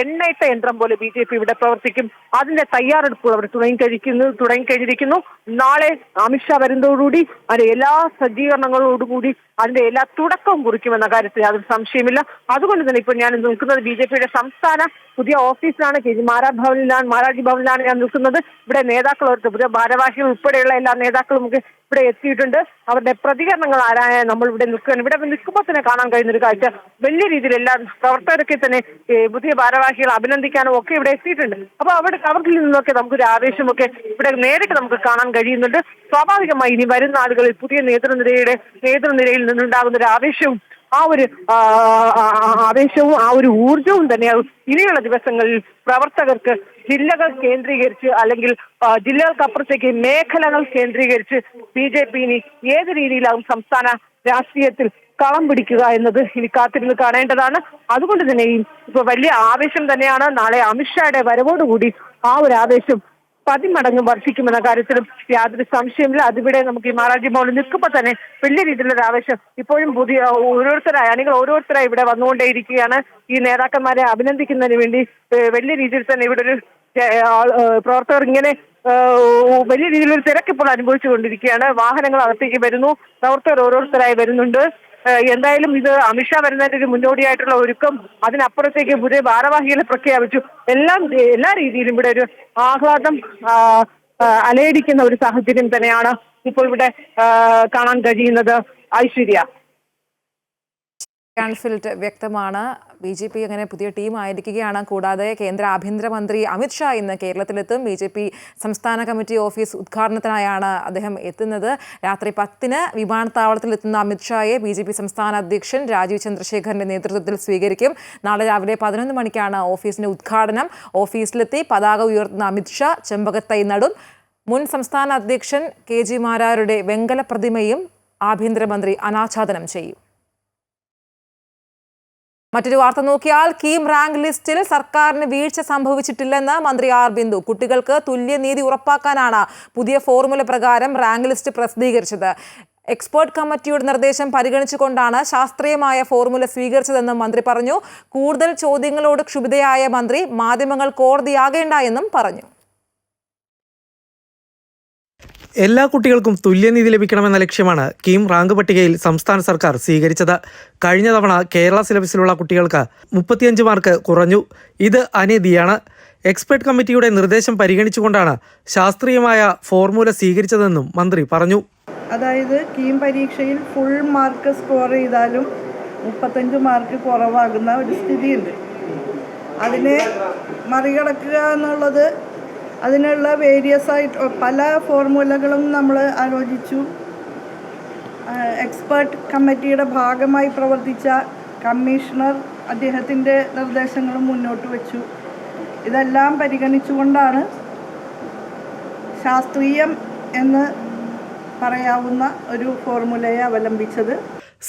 എണ്ണയിട്ട യന്ത്രം പോലെ BJP ഇവിടെ പ്രവർത്തിക്കും. അതിന്റെ തയ്യാറെടുപ്പുകൾ അവർ തുടങ്ങിക്കഴിഞ്ഞിരിക്കുന്നു. നാളെ അമിത്ഷാ വരുന്നതോടുകൂടി അതിന്റെ എല്ലാ സജ്ജീകരണങ്ങളോടുകൂടി അതിന്റെ എല്ലാ തുടക്കവും കുറിക്കുമെന്ന കാര്യത്തിൽ യാതൊരു സംശയമില്ല. അതുകൊണ്ട് തന്നെ ഇപ്പോൾ ഞാൻ നിൽക്കുന്നത് BJPയുടെ സംസ്ഥാന പുതിയ ഓഫീസിലാണ്, മാരാഠി ഭവനിലാണ് ഞാൻ നിൽക്കുന്നത്. ഇവിടെ പുതിയ ഭാരവാഹികൾ ഉൾപ്പെടെയുള്ള എല്ലാ നേതാക്കളും ഒക്കെ ഇവിടെ എത്തിയിട്ടുണ്ട്. അവരുടെ പ്രതികരണങ്ങൾ നമ്മൾ ഇവിടെ നിൽക്കുകയാണ്. ഇവിടെ നിൽക്കുമ്പോൾ തന്നെ കാണാൻ കഴിയുന്ന ഒരു കാഴ്ച, വലിയ രീതിയിൽ എല്ലാ പ്രവർത്തകരൊക്കെ തന്നെ പുതിയ ഭാരവാഹികൾ അഭിനന്ദിക്കാനും ഒക്കെ ഇവിടെ എത്തിയിട്ടുണ്ട്. അപ്പൊ അവർക്ക് നിന്നൊക്കെ നമുക്കൊരു ആവേശമൊക്കെ ഇവിടെ നേരിട്ട് നമുക്ക് കാണാൻ കഴിയുന്നുണ്ട്. സ്വാഭാവികമായി ഇനി വരുന്ന ആളുകളിൽ പുതിയ നേതൃനിരയിൽ നിന്നുണ്ടാകുന്ന ഒരു ആവേശവും ആ ഒരു ഊർജവും തന്നെയാകും ഇനിയുള്ള ദിവസങ്ങളിൽ പ്രവർത്തകർക്ക് ജില്ലകൾ കേന്ദ്രീകരിച്ച്, അല്ലെങ്കിൽ ജില്ലകൾക്കപ്പുറത്തേക്ക് മേഖലകൾ കേന്ദ്രീകരിച്ച് BJP ഇനി ഏത് രീതിയിലാകും സംസ്ഥാന രാഷ്ട്രീയത്തിൽ കളം പിടിക്കുക എന്നത് ഇനി കാത്തിരുന്ന് കാണേണ്ടതാണ്. അതുകൊണ്ട് തന്നെ ഇപ്പൊ വലിയ ആവേശം തന്നെയാണ്. നാളെ അമിത്ഷായുടെ വരവോടുകൂടി ആ ഒരു ആവേശം 10 മടങ്ങ് വർദ്ധിക്കുമെന്ന കാര്യത്തിലും യാതൊരു സംശയമില്ല. അതിവിടെ നമുക്ക് ഈ മാരാഠി ഭവനിൽ നിൽക്കുമ്പോൾ തന്നെ വലിയ രീതിയിലുള്ള ആവേശം ഇപ്പോഴും പുതിയ അണികൾ ഓരോരുത്തരായി ഇവിടെ വന്നുകൊണ്ടേയിരിക്കുകയാണ്. ഈ നേതാക്കന്മാരെ അഭിനന്ദിക്കുന്നതിന് വേണ്ടി വലിയ രീതിയിൽ തന്നെ ഇവിടെ ഒരു പ്രവർത്തകർ ഇങ്ങനെ വലിയ രീതിയിലൊരു തിരക്കിപ്പോൾ അനുഭവിച്ചുകൊണ്ടിരിക്കുകയാണ്. വാഹനങ്ങൾ അകത്തേക്ക് വരുന്നു, പ്രവർത്തകർ ഓരോരുത്തരായി വരുന്നുണ്ട്. എന്തായാലും ഇത് അമിത്ഷാ വരുന്നതിന്റെ ഒരു മുന്നോടിയായിട്ടുള്ള ഒരുക്കം, അതിനപ്പുറത്തേക്ക് പുതിയ ഭാരവാഹികളെ പ്രഖ്യാപിച്ചു. എല്ലാ രീതിയിലും ഇവിടെ ഒരു ആഹ്ലാദം അലയടിക്കുന്ന ഒരു സാഹചര്യം തന്നെയാണ് ഇപ്പോൾ ഇവിടെ കാണാൻ കഴിയുന്നത്. ഐശ്വര്യ. കൺഫിൽറ്റ് വ്യക്തമാണ്. BJP അങ്ങനെ പുതിയ ടീം ആയിരിക്കുകയാണ്. കൂടാതെ കേന്ദ്ര ആഭ്യന്തരമന്ത്രി അമിത്ഷാ ഇന്ന് കേരളത്തിലെത്തും. BJP സംസ്ഥാന കമ്മിറ്റി ഓഫീസ് ഉദ്ഘാടനത്തിനായാണ് അദ്ദേഹം എത്തുന്നത്. രാത്രി 10-ന് വിമാനത്താവളത്തിലെത്തുന്ന അമിത്ഷായെ BJP സംസ്ഥാന അധ്യക്ഷൻ രാജീവ് ചന്ദ്രശേഖറിന്റെ നേതൃത്വത്തിൽ സ്വീകരിക്കും. നാളെ രാവിലെ 11 മണിക്കാണ് ഓഫീസിന്റെ ഉദ്ഘാടനം. ഓഫീസിലെത്തി പതാക ഉയർത്തുന്ന അമിത്ഷാ ചെമ്പകത്തൈ നടും. മുൻ സംസ്ഥാന അധ്യക്ഷൻ KG മാരാരുടെ വെങ്കല പ്രതിമയും ആഭ്യന്തരമന്ത്രി അനാച്ഛാദനം ചെയ്യും. മറ്റൊരു വാർത്ത നോക്കിയാൽ കീം റാങ്ക് ലിസ്റ്റിൽ സർക്കാരിന് വീഴ്ച സംഭവിച്ചിട്ടില്ലെന്ന് മന്ത്രി ആർ ബിന്ദു. കുട്ടികൾക്ക് തുല്യനീതി ഉറപ്പാക്കാനാണ് പുതിയ ഫോർമുല പ്രകാരം റാങ്ക് ലിസ്റ്റ് പ്രസിദ്ധീകരിച്ചത്. എക്സ്പേർട്ട് കമ്മിറ്റിയുടെ നിർദ്ദേശം പരിഗണിച്ചുകൊണ്ടാണ് ശാസ്ത്രീയമായ ഫോർമുല സ്വീകരിച്ചതെന്നും മന്ത്രി പറഞ്ഞു. കൂടുതൽ ചോദ്യങ്ങളോട് ക്ഷുഭിതയായ മന്ത്രി മാധ്യമങ്ങൾ കോടതിയാകേണ്ട എന്നും പറഞ്ഞു. എല്ലാ കുട്ടികൾക്കും തുല്യനീതി ലഭിക്കണമെന്ന ലക്ഷ്യമാണ് കീം റാങ്ക് പട്ടികയിൽ സംസ്ഥാന സർക്കാർ സ്വീകരിച്ചത്. കഴിഞ്ഞ തവണ കേരള സിലബസിലുള്ള കുട്ടികൾക്ക് 35 മാർക്ക് കുറഞ്ഞു. ഇത് അനീതിയാണ്. എക്സ്പെർട്ട് കമ്മിറ്റിയുടെ നിർദ്ദേശം പരിഗണിച്ചുകൊണ്ടാണ് ശാസ്ത്രീയമായ ഫോർമുല സ്വീകരിച്ചതെന്നും മന്ത്രി പറഞ്ഞു. അതായത് കീം പരീക്ഷയിൽ ഫുൾ മാർക്ക് സ്കോർ ചെയ്താലും 35 മാർക്ക് കുറവാകുന്ന ഒരു സ്ഥിതിയുണ്ട്. അതിനെ മറികടക്കുക എന്നുള്ളത് അതിനുള്ള വേരിയസ് ആയിട്ട് പല ഫോർമുലകളും നമ്മൾ ആലോചിച്ചു. എക്സ്പേർട്ട് കമ്മിറ്റിയുടെ ഭാഗമായി പ്രവർത്തിച്ച കമ്മീഷണർ അദ്ദേഹത്തിൻ്റെ നിർദ്ദേശങ്ങളും മുന്നോട്ട് വെച്ചു. ഇതെല്ലാം പരിഗണിച്ചുകൊണ്ടാണ് ശാസ്ത്രീയം എന്ന് പറയാവുന്ന ഒരു ഫോർമുലയെ അവലംബിച്ചത്.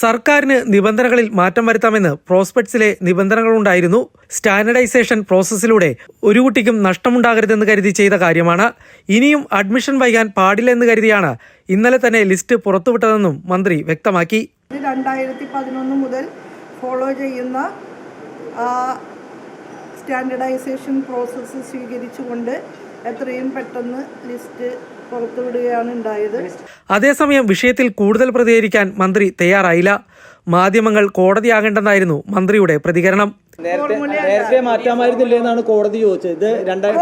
സർക്കാരിന് നിബന്ധനകളിൽ മാറ്റം വരുത്താമെന്ന് പ്രോസ്പെക്ട്സിലെ നിബന്ധനകളുണ്ടായിരുന്നു. സ്റ്റാൻഡർഡൈസേഷൻ പ്രോസസ്സിലൂടെ ഒരു കുട്ടിക്കും നഷ്ടമുണ്ടാകരുതെന്ന് കരുതി ചെയ്ത കാര്യമാണ്. ഇനിയും അഡ്മിഷൻ വൈകാൻ പാടില്ലെന്ന് കരുതിയാണ് ഇന്നലെ തന്നെ ലിസ്റ്റ് പുറത്തുവിട്ടതെന്നും മന്ത്രി വ്യക്തമാക്കി. 2011 മുതൽ ഫോളോ ചെയ്യുന്ന സ്റ്റാൻഡർഡൈസേഷൻ പ്രോസസ്സ് സ്വീകരിച്ചുകൊണ്ട് എത്രയും പെട്ടെന്ന് ലിസ്റ്റ് പുറത്തുവിടുകയാണ് ഉണ്ടായത്. അതേസമയം വിഷയത്തിൽ കൂടുതൽ പ്രതികരിക്കാൻ മന്ത്രി തയ്യാറായില്ല. മാധ്യമങ്ങൾ കോടതിയാകേണ്ടെന്നായിരുന്നു മന്ത്രിയുടെ പ്രതികരണം. നേരത്തെ മാറ്റാമായിരുന്നില്ലേ എന്നാണ് കോടതി ചോദിച്ചത്.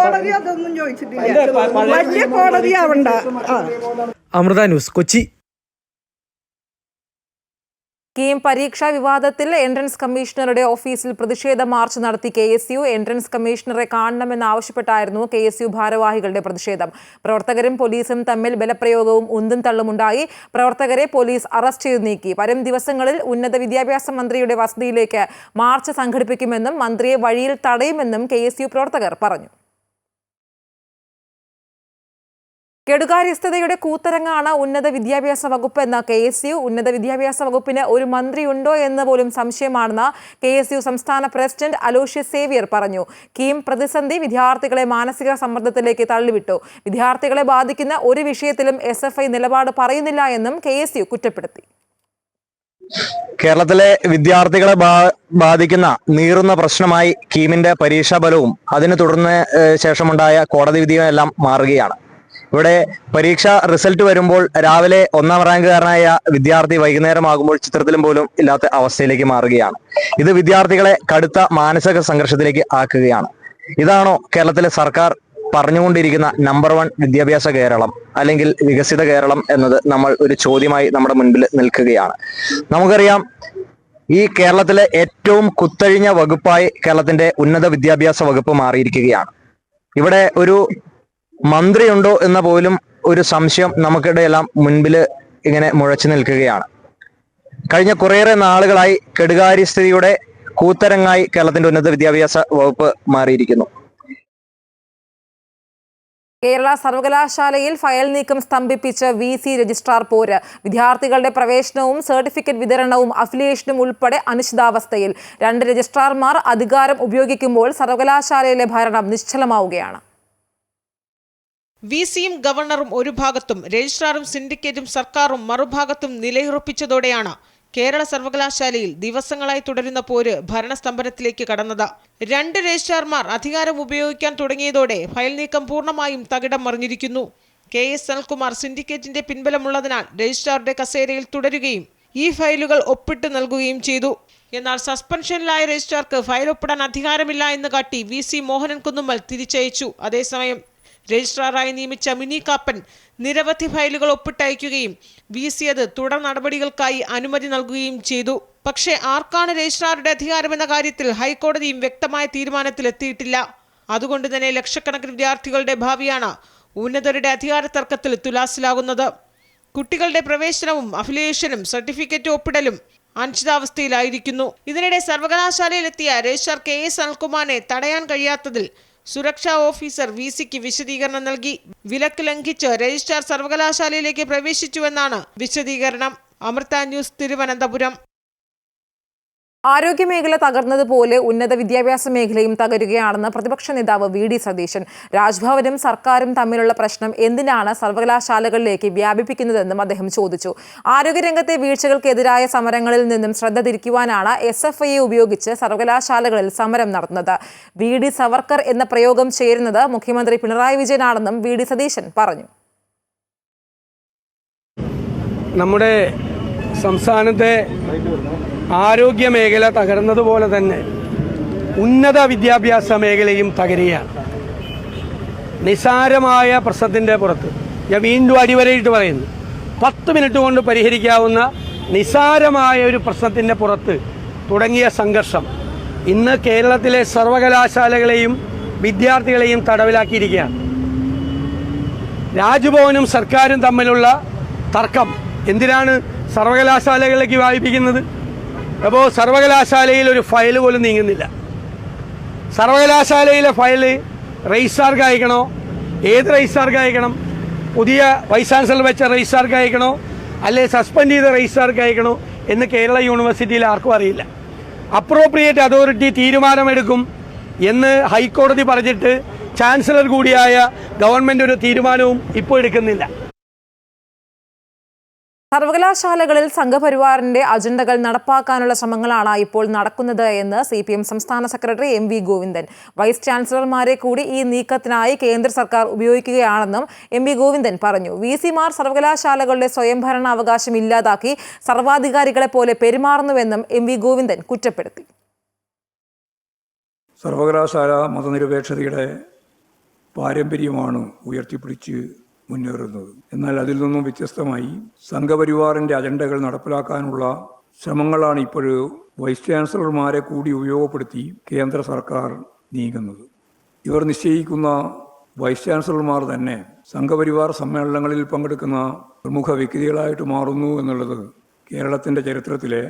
കോടതി അതൊന്നും ചോദിച്ചിട്ടില്ല. വലിയ കോടതിയാവണ്ട. അമൃത ന്യൂസ്, കൊച്ചി. കീം പരീക്ഷാ വിവാദത്തിൽ എൻട്രൻസ് കമ്മീഷണറുടെ ഓഫീസിൽ പ്രതിഷേധ മാർച്ച് നടത്തി KSU. എൻട്രൻസ് കമ്മീഷണറെ കാണണമെന്നാവശ്യപ്പെട്ടായിരുന്നു KSU ഭാരവാഹികളുടെ പ്രതിഷേധം. പ്രവർത്തകരും പോലീസും തമ്മിൽ ബലപ്രയോഗവും ഉന്തും തള്ളുമുണ്ടായി. പ്രവർത്തകരെ പോലീസ് അറസ്റ്റ് ചെയ്ത് നീക്കി. വരും ദിവസങ്ങളിൽ ഉന്നത വിദ്യാഭ്യാസ മന്ത്രിയുടെ വസതിയിലേക്ക് മാർച്ച് സംഘടിപ്പിക്കുമെന്നും മന്ത്രിയെ വഴിയിൽ തടയുമെന്നും KSU പ്രവർത്തകർ പറഞ്ഞു. കെടുകാര്യസ്ഥതയുടെ കൂത്തരങ്ങാണ് ഉന്നത വിദ്യാഭ്യാസ വകുപ്പ് എന്ന KSU. ഉന്നത വിദ്യാഭ്യാസ വകുപ്പിന് ഒരു മന്ത്രിയുണ്ടോ എന്ന് പോലും സംശയമാണെന്ന് KSU സംസ്ഥാന പ്രസിഡന്റ് അലോഷ്യസ് സേവ്യർ പറഞ്ഞു. കീം പ്രതിസന്ധി വിദ്യാർത്ഥികളെ മാനസിക സമ്മർദ്ദത്തിലേക്ക് തള്ളിവിട്ടു. വിദ്യാർത്ഥികളെ ബാധിക്കുന്ന ഒരു വിഷയത്തിലും SFI നിലപാട് പറയുന്നില്ല എന്നും KSU കുറ്റപ്പെടുത്തി. കേരളത്തിലെ വിദ്യാർത്ഥികളെ ബാധിക്കുന്ന നീറുന്ന പ്രശ്നമായി കീമിന്റെ പരീക്ഷാ ഫലവും അതിനെ തുടർന്ന് ശേഷമുണ്ടായ കോടതി വിധിയും എല്ലാം മാറുകയാണ്. ഇവിടെ പരീക്ഷാ റിസൾട്ട് വരുമ്പോൾ രാവിലെ 1ാം റാങ്കുകാരനായ വിദ്യാർത്ഥി വൈകുന്നേരമാകുമ്പോൾ ചിത്രത്തിലും പോലും ഇല്ലാത്ത അവസ്ഥയിലേക്ക് മാറുകയാണ്. ഇത് വിദ്യാർത്ഥികളെ കടുത്ത മാനസിക സംഘർഷത്തിലേക്ക് ആക്കുകയാണ്. ഇതാണോ കേരളത്തിലെ സർക്കാർ പറഞ്ഞുകൊണ്ടിരിക്കുന്ന നമ്പർ 1 വിദ്യാഭ്യാസ കേരളം അല്ലെങ്കിൽ വികസിത കേരളം എന്നത് നമ്മൾ ഒരു ചോദ്യമായി നമ്മുടെ മുൻപിൽ നിൽക്കുകയാണ്. നമുക്കറിയാം, ഈ കേരളത്തിലെ ഏറ്റവും കുത്തഴിഞ്ഞ വകുപ്പായി കേരളത്തിന്റെ ഉന്നത വിദ്യാഭ്യാസ വകുപ്പ് മാറിയിരിക്കുകയാണ്. ഇവിടെ ഒരു മന്ത്രിയുണ്ടോ എന്ന പോലും ഒരു സംശയം നമുക്കിടെ എല്ലാം മുൻപിൽ ഇങ്ങനെ മുഴച്ചു നിൽക്കുകയാണ്. കഴിഞ്ഞ കുറേയേറെ നാളുകളായി കെടുകാര്യസ്ഥിതിയുടെ കൂത്തരങ്ങായി കേരളത്തിന്റെ ഉന്നത വിദ്യാഭ്യാസ വകുപ്പ് മാറിയിരിക്കുന്നു. കേരള സർവകലാശാലയിൽ ഫയൽ നീക്കം സ്തംഭിപ്പിച്ച VC രജിസ്ട്രാർ പോര്. വിദ്യാർത്ഥികളുടെ പ്രവേശനവും സർട്ടിഫിക്കറ്റ് വിതരണവും അഫിലിയേഷനും ഉൾപ്പെടെ അനിശ്ചിതാവസ്ഥയിൽ. 2 രജിസ്ട്രാർമാർ അധികാരം ഉപയോഗിക്കുമ്പോൾ സർവകലാശാലയിലെ ഭരണം നിശ്ചലമാവുകയാണ്. VCയും ഗവർണറും ഒരു ഭാഗത്തും രജിസ്ട്രാറും സിൻഡിക്കേറ്റും സർക്കാരും മറുഭാഗത്തും നിലയുറപ്പിച്ചതോടെയാണ് കേരള സർവകലാശാലയിൽ ദിവസങ്ങളായി തുടരുന്ന പോര് ഭരണസ്തംഭനത്തിലേക്ക് കടന്നത്. 2 രജിസ്ട്രാർമാർ അധികാരം ഉപയോഗിക്കാൻ തുടങ്ങിയതോടെ ഫയൽ നീക്കം പൂർണ്ണമായും തകിടം മറിഞ്ഞിരിക്കുന്നു. KS സനൽകുമാർ സിൻഡിക്കേറ്റിന്റെ പിൻബലമുള്ളതിനാൽ രജിസ്ട്രാറുടെ കസേരയിൽ തുടരുകയും ഈ ഫയലുകൾ ഒപ്പിട്ട് നൽകുകയും ചെയ്തു. എന്നാൽ സസ്പെൻഷനിലായ രജിസ്ട്രാർക്ക് ഫയൽ ഒപ്പിടാൻ അധികാരമില്ല എന്ന് കാട്ടി VC മോഹനൻ കുന്നുമ്മൽ തിരിച്ചയച്ചു. അതേസമയം രജിസ്ട്രാറായി നിയമിച്ച മിനി കാപ്പൻ നിരവധി ഫയലുകൾ ഒപ്പിട്ടയക്കുകയും VC അത് തുടർ നടപടികൾക്കായി അനുമതി നൽകുകയും ചെയ്തു. പക്ഷേ ആർക്കാണ് രജിസ്ട്രാറുടെ അധികാരമെന്ന കാര്യത്തിൽ ഹൈക്കോടതിയും വ്യക്തമായ തീരുമാനത്തിലെത്തിയിട്ടില്ല. അതുകൊണ്ട് തന്നെ ലക്ഷക്കണക്കിന് വിദ്യാർത്ഥികളുടെ ഭാവിയാണ് ഉന്നതരുടെ അധികാര തർക്കത്തിൽ തുലാസിലാകുന്നത്. കുട്ടികളുടെ പ്രവേശനവും അഫിലിയേഷനും സർട്ടിഫിക്കറ്റ് ഒപ്പിടലും അനിശ്ചിതാവസ്ഥയിലായിരിക്കുന്നു. ഇതിനിടെ സർവകലാശാലയിലെത്തിയ രജിസ്ട്രാർ KS അനിൽകുമാറിനെ തടയാൻ കഴിയാത്തതിൽ സുരക്ഷാ ഓഫീസർ VCക്ക് വിശദീകരണം നൽകി. വിലക്ക് ലംഘിച്ച് രജിസ്ട്രാർ സർവകലാശാലയിലേക്ക് പ്രവേശിച്ചുവെന്നാണ് വിശദീകരണം. അമൃത ന്യൂസ്, തിരുവനന്തപുരം. ആരോഗ്യമേഖല തകർന്നതുപോലെ ഉന്നത വിദ്യാഭ്യാസ മേഖലയും തകരുകയാണെന്ന് പ്രതിപക്ഷ നേതാവ് VD സതീശൻ. രാജ്ഭവനും സർക്കാരും തമ്മിലുള്ള പ്രശ്നം എന്തിനാണ് സർവകലാശാലകളിലേക്ക് വ്യാപിപ്പിക്കുന്നതെന്നും അദ്ദേഹം ചോദിച്ചു. ആരോഗ്യരംഗത്തെ വീഴ്ചകൾക്കെതിരായ സമരങ്ങളിൽ നിന്നും ശ്രദ്ധ തിരിക്കുവാനാണ് SFI ഉപയോഗിച്ച് സർവകലാശാലകളിൽ സമരം നടത്തുന്നത്. VD സവർക്കർ എന്ന പ്രയോഗം ചേരുന്നത് മുഖ്യമന്ത്രി പിണറായി വിജയനാണെന്നും VD സതീശൻ പറഞ്ഞു. നമ്മുടെ സംസ്ഥാനത്തെ ആരോഗ്യ മേഖല തകർന്നതുപോലെ തന്നെ ഉന്നത വിദ്യാഭ്യാസ മേഖലയും തകരുകയാണ്. നിസാരമായ പ്രശ്നത്തിൻ്റെ പുറത്ത് ഞാൻ വീണ്ടും അടിവരയിട്ട് പറയുന്നു, 10 മിനിറ്റ് കൊണ്ട് പരിഹരിക്കാവുന്ന നിസാരമായ ഒരു പ്രശ്നത്തിൻ്റെ പുറത്ത് തുടങ്ങിയ സംഘർഷം ഇന്ന് കേരളത്തിലെ സർവകലാശാലകളെയും വിദ്യാർത്ഥികളെയും തടവിലാക്കിയിരിക്കുകയാണ്. രാജ്ഭവനും സർക്കാരും തമ്മിലുള്ള തർക്കം എന്തിനാണ് സർവകലാശാലകളിലേക്ക് വ്യാപിപ്പിക്കുന്നത്? അപ്പോൾ സർവകലാശാലയിൽ ഒരു ഫയൽ പോലും നീങ്ങുന്നില്ല. സർവകലാശാലയിലെ ഫയൽ രജിസ്ട്രാർക്ക് അയക്കണോ? ഏത് രജിസ്ട്രാർക്ക് അയക്കണം? പുതിയ വൈസ് ചാൻസലർ വെച്ച രജിസ്ട്രാർക്ക് അയക്കണോ, അല്ലെ സസ്പെൻഡ് ചെയ്ത രജിസ്ട്രാർക്ക് അയക്കണോ എന്ന് കേരള യൂണിവേഴ്സിറ്റിയിൽ ആർക്കും അറിയില്ല. അപ്രോപ്രിയേറ്റ് അതോറിറ്റി തീരുമാനമെടുക്കും എന്ന് ഹൈക്കോടതി പറഞ്ഞിട്ട് ചാൻസലർ കൂടിയായ ഗവൺമെൻറ് ഒരു തീരുമാനവും ഇപ്പോൾ എടുക്കുന്നില്ല. സർവകലാശാലകളിൽ സംഘപരിവാറിന്റെ അജണ്ടകൾ നടപ്പാക്കാനുള്ള ശ്രമങ്ങളാണ് ഇപ്പോൾ നടക്കുന്നത് എന്ന് CPM സംസ്ഥാന സെക്രട്ടറി MV ഗോവിന്ദൻ. വൈസ് ചാൻസലർമാരെ കൂടി ഈ നീക്കത്തിനായി കേന്ദ്ര സർക്കാർ ഉപയോഗിക്കുകയാണെന്നും MV ഗോവിന്ദൻ പറഞ്ഞു. VCമാർ സർവകലാശാലകളുടെ സ്വയംഭരണാവകാശം ഇല്ലാതാക്കി സർവാധികാരികളെ പോലെ പെരുമാറുന്നുവെന്നും MV ഗോവിന്ദൻ കുറ്റപ്പെടുത്തി. സർവകലാശാല മതനിരപേക്ഷതയുടെ പാരമ്പര്യമാണ് ഉയർത്തിപ്പിടിച്ച് മുന്നേറുന്നത്. എന്നാൽ അതിൽ നിന്നും വ്യത്യസ്തമായി സംഘപരിവാറിൻ്റെ അജണ്ടകൾ നടപ്പിലാക്കാനുള്ള ശ്രമങ്ങളാണ് ഇപ്പോൾ വൈസ് ചാൻസലർമാരെ കൂടി ഉപയോഗപ്പെടുത്തി കേന്ദ്ര സർക്കാർ നീങ്ങുന്നത്. ഇവർ നിശ്ചയിക്കുന്ന വൈസ് ചാൻസലർമാർ തന്നെ സംഘപരിവാർ സമ്മേളനങ്ങളിൽ പങ്കെടുക്കുന്ന പ്രമുഖ വ്യക്തികളായിട്ട് മാറുന്നു എന്നുള്ളത് കേരളത്തിൻ്റെ ചരിത്രത്തിലെ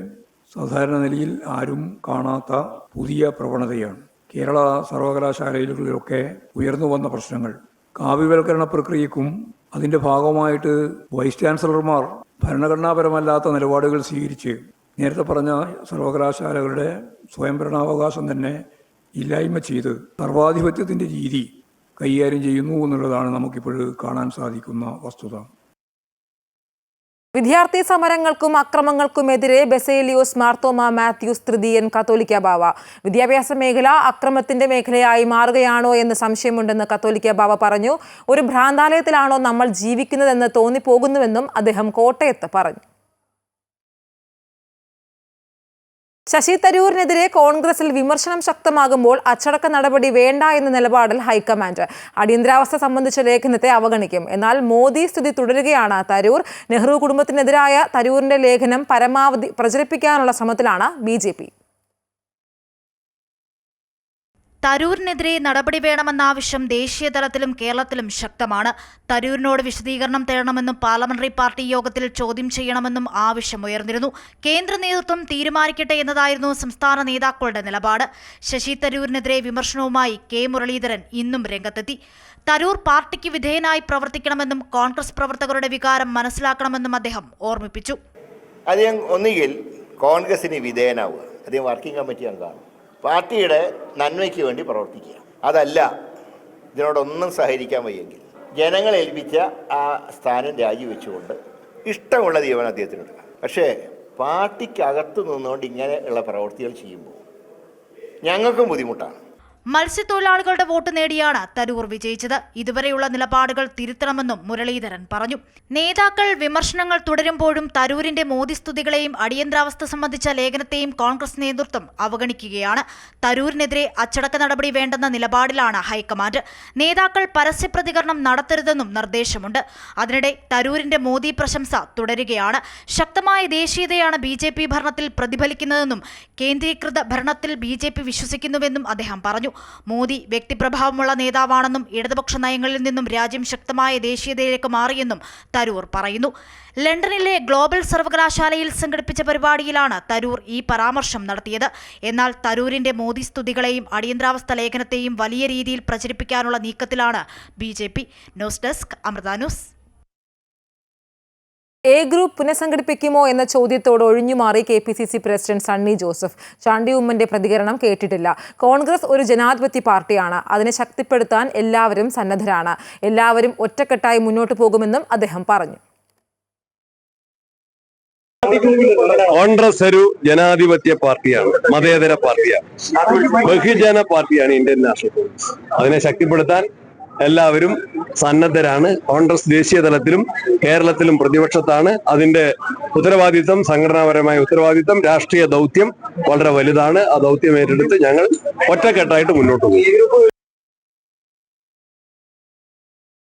സാധാരണ നിലയിൽ ആരും കാണാത്ത പുതിയ പ്രവണതയാണ്. കേരള സർവകലാശാലകളിലൊക്കെ ഉയർന്നു വന്ന പ്രശ്നങ്ങൾ കാവ്യവൽക്കരണ പ്രക്രിയക്കും അതിൻ്റെ ഭാഗമായിട്ട് വൈസ് ചാൻസലർമാർ ഭരണഘടനാപരമല്ലാത്ത നിലപാടുകൾ സ്വീകരിച്ച് നേരത്തെ പറഞ്ഞ സർവകലാശാലകളുടെ സ്വയംഭരണാവകാശം തന്നെ ഇല്ലായ്മ ചെയ്ത് സർവാധിപത്യത്തിൻ്റെ രീതി കൈകാര്യം ചെയ്യുന്നു എന്നുള്ളതാണ് നമുക്കിപ്പോൾ കാണാൻ സാധിക്കുന്ന വസ്തുത. വിദ്യാർത്ഥി സമരങ്ങൾക്കും അക്രമങ്ങൾക്കുമെതിരെ ബസേലിയോസ് മാർത്തോമ മാത്യൂസ് തൃതീയൻ കത്തോലിക്ക ബാവ. വിദ്യാഭ്യാസ മേഖല അക്രമത്തിന്റെ മേഖലയായി മാറുകയാണോ എന്ന് സംശയമുണ്ടെന്ന് കത്തോലിക്ക ബാവ പറഞ്ഞു. ഒരു ഭ്രാന്താലയത്തിലാണോ നമ്മൾ ജീവിക്കുന്നതെന്ന് തോന്നിപ്പോകുന്നുവെന്നും അദ്ദേഹം കോട്ടയത്ത് പറഞ്ഞു. ശശി തരൂരിനെതിരെ കോൺഗ്രസിൽ വിമർശനം ശക്തമാകുമ്പോൾ അച്ചടക്ക നടപടി വേണ്ട എന്ന നിലപാടിൽ ഹൈക്കമാൻഡ്. അടിയന്തരാവസ്ഥ സംബന്ധിച്ച ലേഖനത്തെ അവഗണിക്കും. എന്നാൽ മോദി സ്ഥിതി തുടരുകയാണ്. തരൂർ നെഹ്റു കുടുംബത്തിനെതിരായ തരൂരിന്റെ ലേഖനം പരമാവധി പ്രചരിപ്പിക്കാനുള്ള ശ്രമത്തിലാണ് BJP. തരൂരിനെതിരെ നടപടി വേണമെന്ന ആവശ്യം ദേശീയ തലത്തിലും കേരളത്തിലും ശക്തമാണ്. തരൂരിനോട് വിശദീകരണം തേടണമെന്നും പാർലമെന്ററി പാർട്ടി യോഗത്തിൽ ചോദ്യം ചെയ്യണമെന്നും ആവശ്യമുയർന്നിരുന്നു. കേന്ദ്ര നേതൃത്വം തീരുമാനിക്കട്ടെ എന്നതായിരുന്നു സംസ്ഥാന നേതാക്കളുടെ നിലപാട്. ശശി തരൂരിനെതിരെ വിമർശനവുമായി K മുരളീധരൻ ഇന്നും രംഗത്തെത്തി. തരൂർ പാർട്ടിക്ക് വിധേയനായി പ്രവർത്തിക്കണമെന്നും കോൺഗ്രസ് പ്രവർത്തകരുടെ വികാരം മനസ്സിലാക്കണമെന്നും അദ്ദേഹം ഓർമ്മിപ്പിച്ചു. അദ്ദേഹം ഒന്നുകിൽ കോൺഗ്രസിന് വിധേയനാവുക, അദ്ദേഹം വർക്കിംഗ് കമ്മിറ്റി അംഗമാണ്, പാർട്ടിയുടെ നന്മയ്ക്ക് വേണ്ടി പ്രവർത്തിക്കുക. അതല്ല ഇതിനോടൊന്നും സഹകരിക്കാൻ വയ്യെങ്കിൽ ജനങ്ങൾ ഏൽപ്പിച്ച ആ സ്ഥാനം രാജിവെച്ചുകൊണ്ട് ഇഷ്ടമുള്ള തീരുമാനം അദ്ദേഹത്തിനെടുക്കാം. പക്ഷേ പാർട്ടിക്കകത്ത് നിന്നുകൊണ്ട് ഇങ്ങനെയുള്ള പ്രവൃത്തികൾ ചെയ്യുമ്പോൾ ഞങ്ങൾക്കും ബുദ്ധിമുട്ടാണ്. മത്സ്യത്തൊഴിലാളികളുടെ വോട്ട് നേടിയാണ് തരൂർ വിജയിച്ചത്. ഇതുവരെയുള്ള നിലപാടുകൾ തിരുത്തണമെന്നും മുരളീധരൻ പറഞ്ഞു. നേതാക്കൾ വിമർശനങ്ങൾ തുടരുമ്പോഴും തരൂരിന്റെ മോദി സ്തുതികളെയും അടിയന്തരാവസ്ഥ സംബന്ധിച്ച ലേഖനത്തെയും കോൺഗ്രസ് നേതൃത്വം അവഗണിക്കുകയാണ്. തരൂരിനെതിരെ അച്ചടക്ക നടപടി വേണ്ടെന്ന നിലപാടിലാണ് ഹൈക്കമാൻഡ്. നേതാക്കൾ പരസ്യ പ്രതികരണം നടത്തരുതെന്നും നിർദ്ദേശമുണ്ട്. അതിനിടെ തരൂരിന്റെ മോദി പ്രശംസ തുടരുകയാണ്. ശക്തമായ ദേശീയതയാണ് BJP ഭരണത്തിൽ പ്രതിഫലിക്കുന്നതെന്നും കേന്ദ്രീകൃത ഭരണത്തിൽ BJP വിശ്വസിക്കുന്നുവെന്നും അദ്ദേഹം പറഞ്ഞു. മോദി വ്യക്തിപ്രഭാവമുള്ള നേതാവാണെന്നും ഇടതുപക്ഷ നയങ്ങളിൽ നിന്നും രാജ്യം ശക്തമായ ദേശീയതയിലേക്ക് മാറിയെന്നും തരൂർ പറയുന്നു. ലണ്ടനിലെ ഗ്ലോബൽ സർവകലാശാലയിൽ സംഘടിപ്പിച്ച പരിപാടിയിലാണ് തരൂർ ഈ പരാമർശം നടത്തിയത്. എന്നാൽ തരൂരിന്റെ മോദി സ്തുതികളെയും അടിയന്തരാവസ്ഥ ലേഖനത്തെയും വലിയ രീതിയിൽ പ്രചരിപ്പിക്കാനുള്ള നീക്കത്തിലാണ് BJP. News desk Amrita news. A group പുനഃസംഘടിപ്പിക്കുമോ എന്ന ചോദ്യത്തോട് ഒഴിഞ്ഞുമാറി KPCC പ്രസിഡന്റ് സണ്ണി ജോസഫ്. ചാണ്ടി ഉമ്മന്റെ പ്രതികരണം കേട്ടിട്ടില്ല. കോൺഗ്രസ് ഒരു ജനാധിപത്യ പാർട്ടിയാണ്. അതിനെ ശക്തിപ്പെടുത്താൻ എല്ലാവരും സന്നദ്ധരാണ്. എല്ലാവരും ഒറ്റക്കെട്ടായി മുന്നോട്ട് പോകുമെന്നും അദ്ദേഹം പറഞ്ഞു. കോൺഗ്രസ് ഒരു ജനാധിപത്യ പാർട്ടിയാണ്, മതേതര പാർട്ടിയാണ്, ബഹുജന പാർട്ടിയാണ് ഇന്ത്യൻ നാഷണൽ കോൺഗ്രസ്. അതിനെ ശക്തിപ്പെടുത്താൻ എല്ലാവരും സന്നദ്ധരാണ്. കോൺഗ്രസ് ദേശീയ തലത്തിലും കേരളത്തിലും പ്രതിപക്ഷത്താണ്. അതിന്റെ ഉത്തരവാദിത്വം, സംഘടനാപരമായ ഉത്തരവാദിത്വം, രാഷ്ട്രീയ ദൗത്യം വളരെ വലുതാണ്. ആ ദൗത്യം ഏറ്റെടുത്ത് ഞങ്ങൾ ഒറ്റക്കെട്ടായിട്ട് മുന്നോട്ട് പോകും.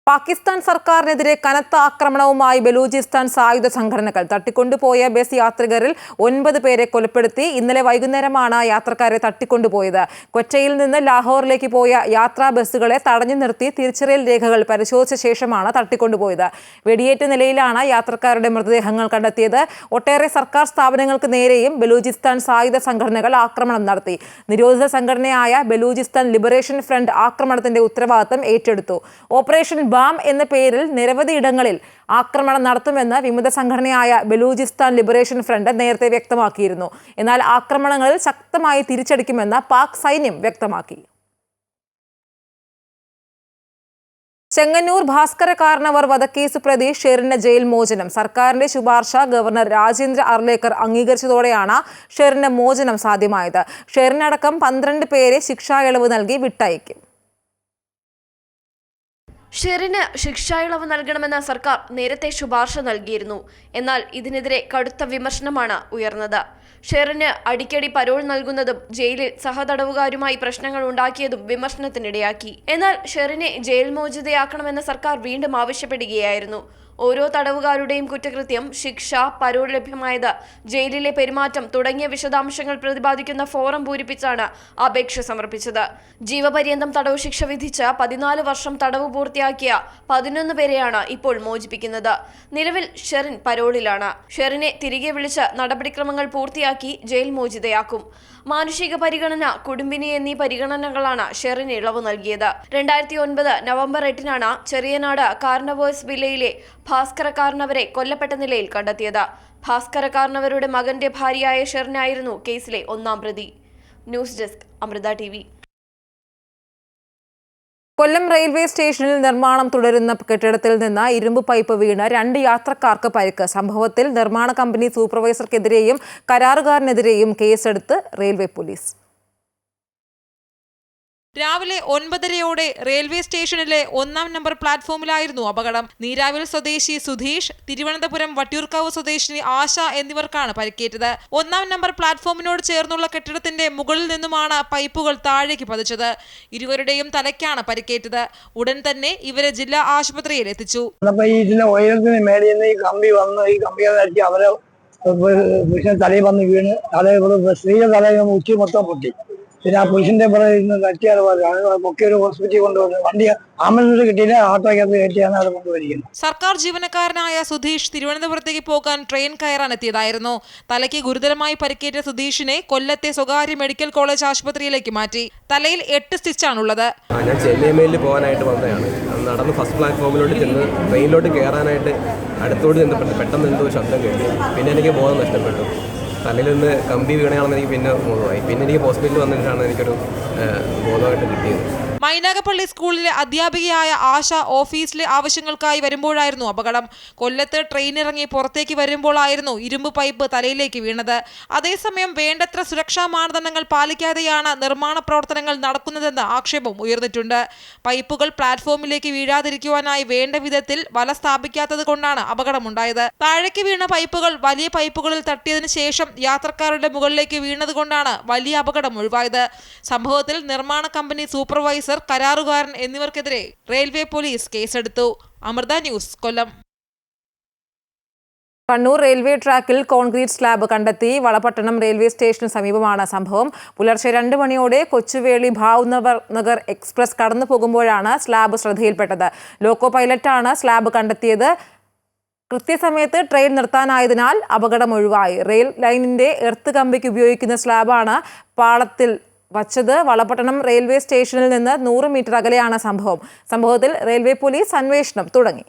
പാകിസ്ഥാൻ സർക്കാരിനെതിരെ കനത്ത ആക്രമണവുമായി ബലൂചിസ്ഥാൻ സായുധ സംഘടനകൾ. തട്ടിക്കൊണ്ടുപോയ ബസ് യാത്രികരിൽ 9 പേരെ കൊലപ്പെടുത്തി. ഇന്നലെ വൈകുന്നേരമാണ് യാത്രക്കാരെ തട്ടിക്കൊണ്ടുപോയത്. കൊച്ചിയിൽ നിന്ന് ലാഹോറിലേക്ക് പോയ യാത്രാ ബസ്സുകളെ തടഞ്ഞു നിർത്തി തിരിച്ചറിയൽ രേഖകൾ പരിശോധിച്ച ശേഷമാണ് തട്ടിക്കൊണ്ടുപോയത്. വെടിയേറ്റ നിലയിലാണ് യാത്രക്കാരുടെ മൃതദേഹങ്ങൾ കണ്ടെത്തിയത്. ഒട്ടേറെ സർക്കാർ സ്ഥാപനങ്ങൾക്ക് നേരെയും ബലൂചിസ്ഥാൻ സായുധ സംഘടനകൾ ആക്രമണം നടത്തി. നിരോധിത സംഘടനയായ ബലൂചിസ്ഥാൻ ലിബറേഷൻ ഫ്രണ്ട് ആക്രമണത്തിന്റെ ഉത്തരവാദിത്തം ഏറ്റെടുത്തു. ഓപ്പറേഷൻ ബാം എന്ന പേരിൽ നിരവധി ഇടങ്ങളിൽ ആക്രമണം നടത്തുമെന്ന് വിമത സംഘടനയായ ബലൂചിസ്ഥാൻ ലിബറേഷൻ ഫ്രണ്ട് നേരത്തെ വ്യക്തമാക്കിയിരുന്നു. എന്നാൽ ആക്രമണങ്ങളിൽ ശക്തമായി തിരിച്ചടിക്കുമെന്ന് പാക് സൈന്യം വ്യക്തമാക്കി. ചെങ്ങന്നൂർ ഭാസ്കര കാർണവർ വധക്കേസ് പ്രതി ഷെറിന് ജയിൽ മോചനം. സർക്കാരിന്റെ ശുപാർശ ഗവർണർ രാജേന്ദ്ര അർലേക്കർ അംഗീകരിച്ചതോടെയാണ് ഷെറിന് മോചനം സാധ്യമായത്. ഷെറിനടക്കം 12 പേരെ ശിക്ഷാ ഇളവ് നൽകി വിട്ടയക്കും. ഷെറിന് ശിക്ഷാ ഇളവ് നൽകണമെന്ന് സർക്കാർ നേരത്തെ ശുപാർശ നൽകിയിരുന്നു. എന്നാൽ ഇതിനെതിരെ കടുത്ത വിമർശനമാണ് ഉയർന്നത്. ഷെറിന് അടിക്കടി പരോൾ നൽകുന്നതും ജയിലിൽ സഹതടവുകാരുമായി പ്രശ്നങ്ങൾ ഉണ്ടാക്കിയതും വിമർശനത്തിനിടയാക്കി. എന്നാൽ ഷെറിനെ ജയിൽ മോചിതയാക്കണമെന്ന് സർക്കാർ വീണ്ടും ആവശ്യപ്പെടുകയായിരുന്നു. ഓരോ തടവുകാരുടെയും കുറ്റകൃത്യം, ശിക്ഷ, പരോൾ ലഭ്യമായത്, ജയിലിലെ പെരുമാറ്റം തുടങ്ങിയ വിശദാംശങ്ങൾ പ്രതിപാദിക്കുന്ന ഫോറം പൂരിപ്പിച്ചാണ് അപേക്ഷ സമർപ്പിച്ചത്. ജീവപര്യന്തം തടവ് ശിക്ഷ വിധിച്ച് 14 വർഷം തടവ് പൂർത്തിയാക്കിയ 11 പേരെയാണ് ഇപ്പോൾ മോചിപ്പിക്കുന്നത്. നിലവിൽ ഷെറിൻ പരോളിലാണ്. ഷെറിനെ തിരികെ വിളിച്ച് നടപടിക്രമങ്ങൾ പൂർത്തിയാക്കി ജയിൽ മോചിതയാക്കും. മാനുഷിക പരിഗണന, കുടുംബിനി എന്നീ പരിഗണനകളാണ് ഷെറിന് ഇളവ് നൽകിയത്. 2009 നവംബർ 8-നാണ് ചെറിയനാട് കാർണവേഴ്സ് വില്ലയിലെ ഭാസ്കര കാർണവരെ കൊല്ലപ്പെട്ട നിലയിൽ കണ്ടെത്തിയത്. ഭാസ്കര കാർണവരുടെ മകന്റെ ഭാര്യയായ ഷെറിനായിരുന്നു കേസിലെ 1-ാം പ്രതി. News desk Amrita TV. Kollam railway സ്റ്റേഷനിൽ നിർമ്മാണം തുടരുന്ന കെട്ടിടത്തിൽ നിന്ന് ഇരുമ്പ് പൈപ്പ് വീണ് 2 യാത്രക്കാർക്ക് പരിക്ക്. സംഭവത്തിൽ നിർമ്മാണ കമ്പനി സൂപ്പർവൈസർക്കെതിരെയും കരാറുകാരനെതിരെയും കേസെടുത്ത് റെയിൽവേ പോലീസ്. രാവിലെ 9:30 റെയിൽവേ സ്റ്റേഷനിലെ 1-ാം നമ്പർ പ്ലാറ്റ്ഫോമിലായിരുന്നു അപകടം. നീരാവിൽ സ്വദേശി സുധീഷ്, തിരുവനന്തപുരം വട്ടിയൂർക്കാവ് സ്വദേശിനി ആശ എന്നിവർക്കാണ് പരിക്കേറ്റത്. 1-ാം നമ്പർ പ്ലാറ്റ്ഫോമിനോട് ചേർന്നുള്ള കെട്ടിടത്തിന്റെ മുകളിൽ നിന്നുമാണ് പൈപ്പുകൾ താഴേക്ക് പതിച്ചത്. ഇരുവരുടെയും തലയ്ക്കാണ് പരിക്കേറ്റത്. ഉടൻ തന്നെ ഇവരെ ജില്ലാ ആശുപത്രിയിൽ എത്തിച്ചു. ഉയരത്തിന് മേടിയിൽ ഈ കമ്പി വന്ന് ഈ കമ്പിയെ അവരെ തലയിൽ വന്ന് വീണ് സ്ത്രീയുടെ തലയിൽ ഉച്ചി മൊത്തം പൊട്ടി. പിന്നെ ആ പുരുഷന്റെ പുറകിൽ തട്ടിയാൽ പൊക്കിയൊരു ഹോസ്പിറ്റലിൽ കൊണ്ടുവന്ന് വണ്ടി ആംബുലൻസ് കിട്ടിയില്ല, ഓട്ടോയ്ക്കകത്ത് കയറ്റിയാണ് അത് കൊണ്ടുവരിക്കുന്നത്. സർക്കാർ ജീവനക്കാരനായ സുധീഷ് തിരുവനന്തപുരത്തേക്ക് പോകാൻ ട്രെയിൻ കയറാൻ എത്തിയതായിരുന്നു. തലയ്ക്ക് ഗുരുതരമായി പരിക്കേറ്റ സുധീഷിനെ കൊല്ലത്തെ സ്വകാര്യ മെഡിക്കൽ കോളേജ് ആശുപത്രിയിലേക്ക് മാറ്റി. തലയിൽ 8 സ്റ്റിച്ചാണുള്ളത്. ഞാൻ ചെന്നൈ മെയിലിൽ പോകാനായിട്ട് വന്നതാണ്. നടന്ന് ഫസ്റ്റ് പ്ലാറ്റ്ഫോമിലോട്ട് ചെന്ന് ട്രെയിനിലോട്ട് കയറാനായിട്ട് അടുത്തോട്ട് ചെന്നപ്പോൾ പെട്ടെന്ന് എന്തോ ശബ്ദം കേട്ടു. പിന്നെ എനിക്ക് ബോധം നഷ്ടപ്പെട്ടു. തലയിൽ നിന്ന് കമ്പി വീണയാണെന്ന് എനിക്ക് പിന്നെ ബോധമായി. പിന്നെ എനിക്ക് ഹോസ്പിറ്റലിൽ വന്നിട്ടാണ് എനിക്കൊരു ബോധമായിട്ട് കിട്ടിയത്. മൈനാഗപ്പള്ളി സ്കൂളിലെ അധ്യാപികയായ ആശ ഓഫീസിലെ ആവശ്യങ്ങൾക്കായി വരുമ്പോഴായിരുന്നു അപകടം. കൊല്ലത്ത് ട്രെയിനിറങ്ങി പുറത്തേക്ക് വരുമ്പോഴായിരുന്നു ഇരുമ്പ് പൈപ്പ് തലയിലേക്ക് വീണത്. അതേസമയം വേണ്ടത്ര സുരക്ഷാ മാനദണ്ഡങ്ങൾ പാലിക്കാതെയാണ് നിർമ്മാണ പ്രവർത്തനങ്ങൾ നടക്കുന്നതെന്ന് ആക്ഷേപം ഉയർന്നിട്ടുണ്ട്. പൈപ്പുകൾ പ്ലാറ്റ്ഫോമിലേക്ക് വീഴാതിരിക്കുവാനായി വേണ്ട വിധത്തിൽ വല സ്ഥാപിക്കാത്തത് കൊണ്ടാണ് അപകടമുണ്ടായത്. താഴേക്ക് വീണ പൈപ്പുകൾ വലിയ പൈപ്പുകളിൽ തട്ടിയതിനു ശേഷം യാത്രക്കാരുടെ മുകളിലേക്ക് വീണതുകൊണ്ടാണ് വലിയ അപകടം ഒഴിവായത്. സംഭവത്തിൽ നിർമ്മാണ കമ്പനി സൂപ്പർവൈസർ, കരാറുകാരൻ എന്നിവർക്കെതിരെ റെയിൽവേ പോലീസ് കേസെടുത്തു. അമൃത ന്യൂസ്, കൊല്ലം. കണ്ണൂർ റെയിൽവേ ട്രാക്കിൽ കോൺക്രീറ്റ് സ്ലാബ് കണ്ടെത്തി. വളപട്ടണം റെയിൽവേ സ്റ്റേഷന് സമീപമാണ് സംഭവം. പുലർച്ചെ 2 മണിയോടെ കൊച്ചുവേളി ഭാവ്നഗർ എക്സ്പ്രസ് കടന്നു പോകുമ്പോഴാണ് സ്ലാബ് ശ്രദ്ധയിൽപ്പെട്ടത്. ലോക്കോ പൈലറ്റാണ് സ്ലാബ് കണ്ടെത്തിയത്. കൃത്യസമയത്ത് ട്രെയിൻ നിർത്താനായതിനാൽ അപകടം ഒഴിവായി. റെയിൽ ലൈനിന്റെ എർത്ത് കമ്പിക്ക് ഉപയോഗിക്കുന്ന സ്ലാബാണ് പാളത്തിൽ വച്ചത്. വളപട്ടണം റെയിൽവേ സ്റ്റേഷനിൽ നിന്ന് 100 മീറ്റർ അകലെയാണ് സംഭവത്തിൽ റെയിൽവേ പോലീസ് അന്വേഷണം തുടങ്ങി.